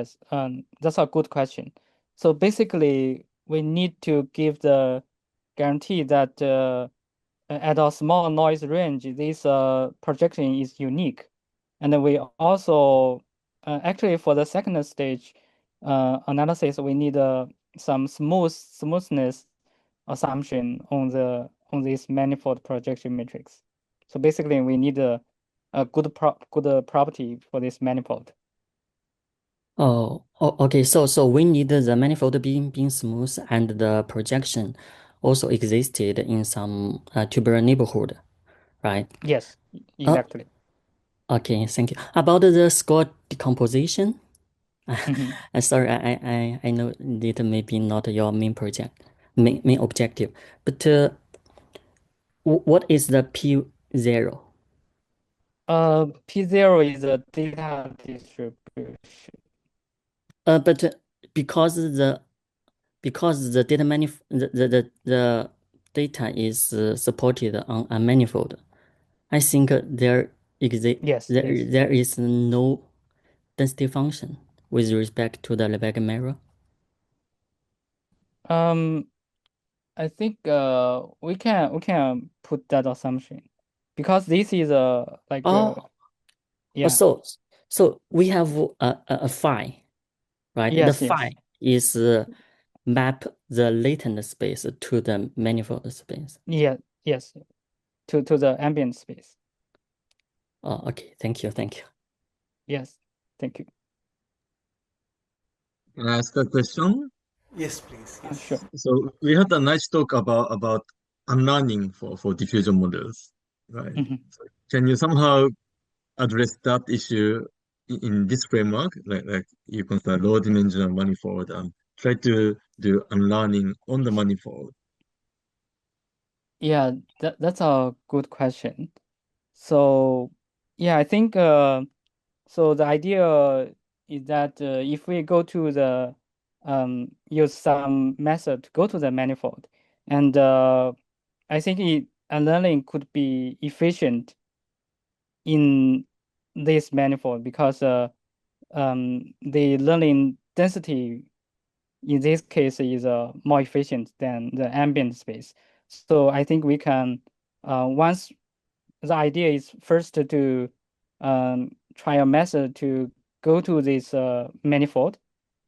That's a good question. So basically, we need to give the guarantee that at a small noise range, this projection is unique. And then we also, actually for the second stage analysis, we need some smoothness assumption on this manifold projection matrix. So basically, we need a good property for this manifold. Okay. So we need the manifold being smooth, and the projection also existed in some tubular neighborhood, right? Yes, exactly. Okay, thank you. About the Scott decomposition, sorry, I know that maybe not your main objective, but what is the P0? P0 is a data distribution. But because because the the data is supported on a manifold, I think there is no density function with respect to the Lebesgue mirror. I think we can put that assumption because this is So we have a phi, right? Yes, the phi is map the latent space to the manifold space. Yes, to the ambient space. Oh, okay. Thank you. Yes, thank you. Can I ask a question? Yes, please. Yes. Sure. So we had a nice talk about unlearning for diffusion models, right? So can you somehow address that issue in this framework, like you consider low dimensional manifold and try to do unlearning on the manifold? Yeah, that's a good question. So yeah, I think so the idea is that if we go to the use some method to go to the manifold, and I think unlearning could be efficient in this manifold because the learning density in this case is more efficient than the ambient space. So I think we can once the idea is first to try a method to go to this manifold,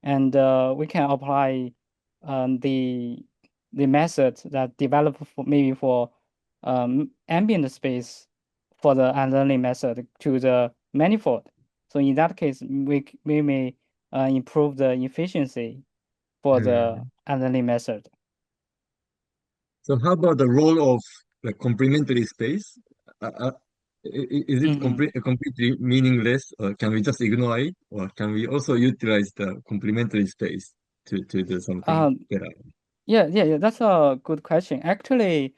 and we can apply the method that developed for maybe for ambient space for the unlearning method to the manifold. So in that case, we may improve the efficiency for the unlearning method. So how about the role of the complementary space? Is it completely meaningless, or can we just ignore it, or can we also utilize the complementary space to do something better? Yeah, that's a good question. Actually,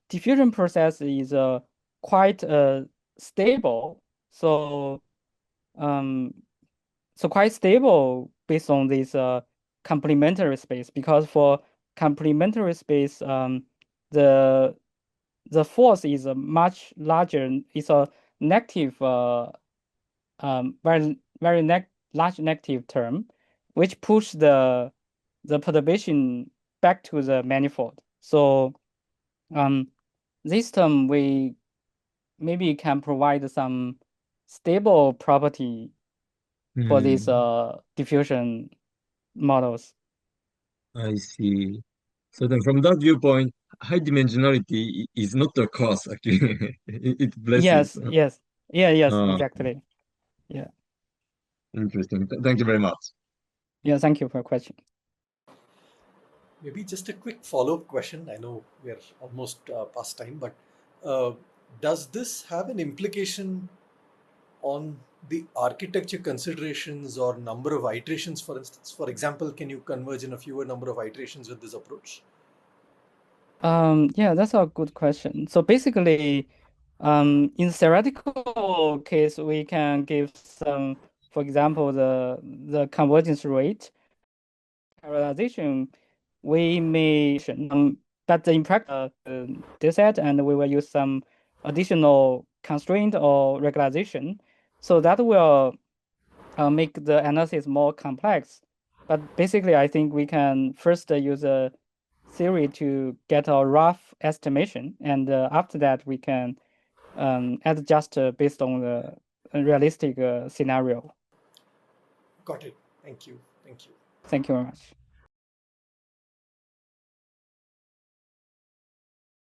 diffusion process is quite stable. So quite stable based on this complementary space, because for complementary space, the force is a much larger. It's a negative, very large negative term, which push the perturbation back to the manifold. So this term we maybe can provide some stable property for these diffusion models. I see. So then from that viewpoint, high dimensionality is not a curse, actually. It blesses. Yes, exactly. Yeah. Interesting. Thank you very much. Yeah, thank you for your question. Maybe just a quick follow-up question. I know we are almost past time, but does this have an implication on the architecture considerations or number of iterations, for instance? For example, can you converge in a fewer number of iterations with this approach? Yeah, that's a good question. So basically, in theoretical case, we can give some, for example, the convergence rate parallelization. We may, but in practice, this set, and we will use some additional constraint or regularization, so that will make the analysis more complex. But basically, I think we can first use a theory to get a rough estimation, and after that we can adjust based on the realistic scenario. Got it. Thank you. Thank you very much.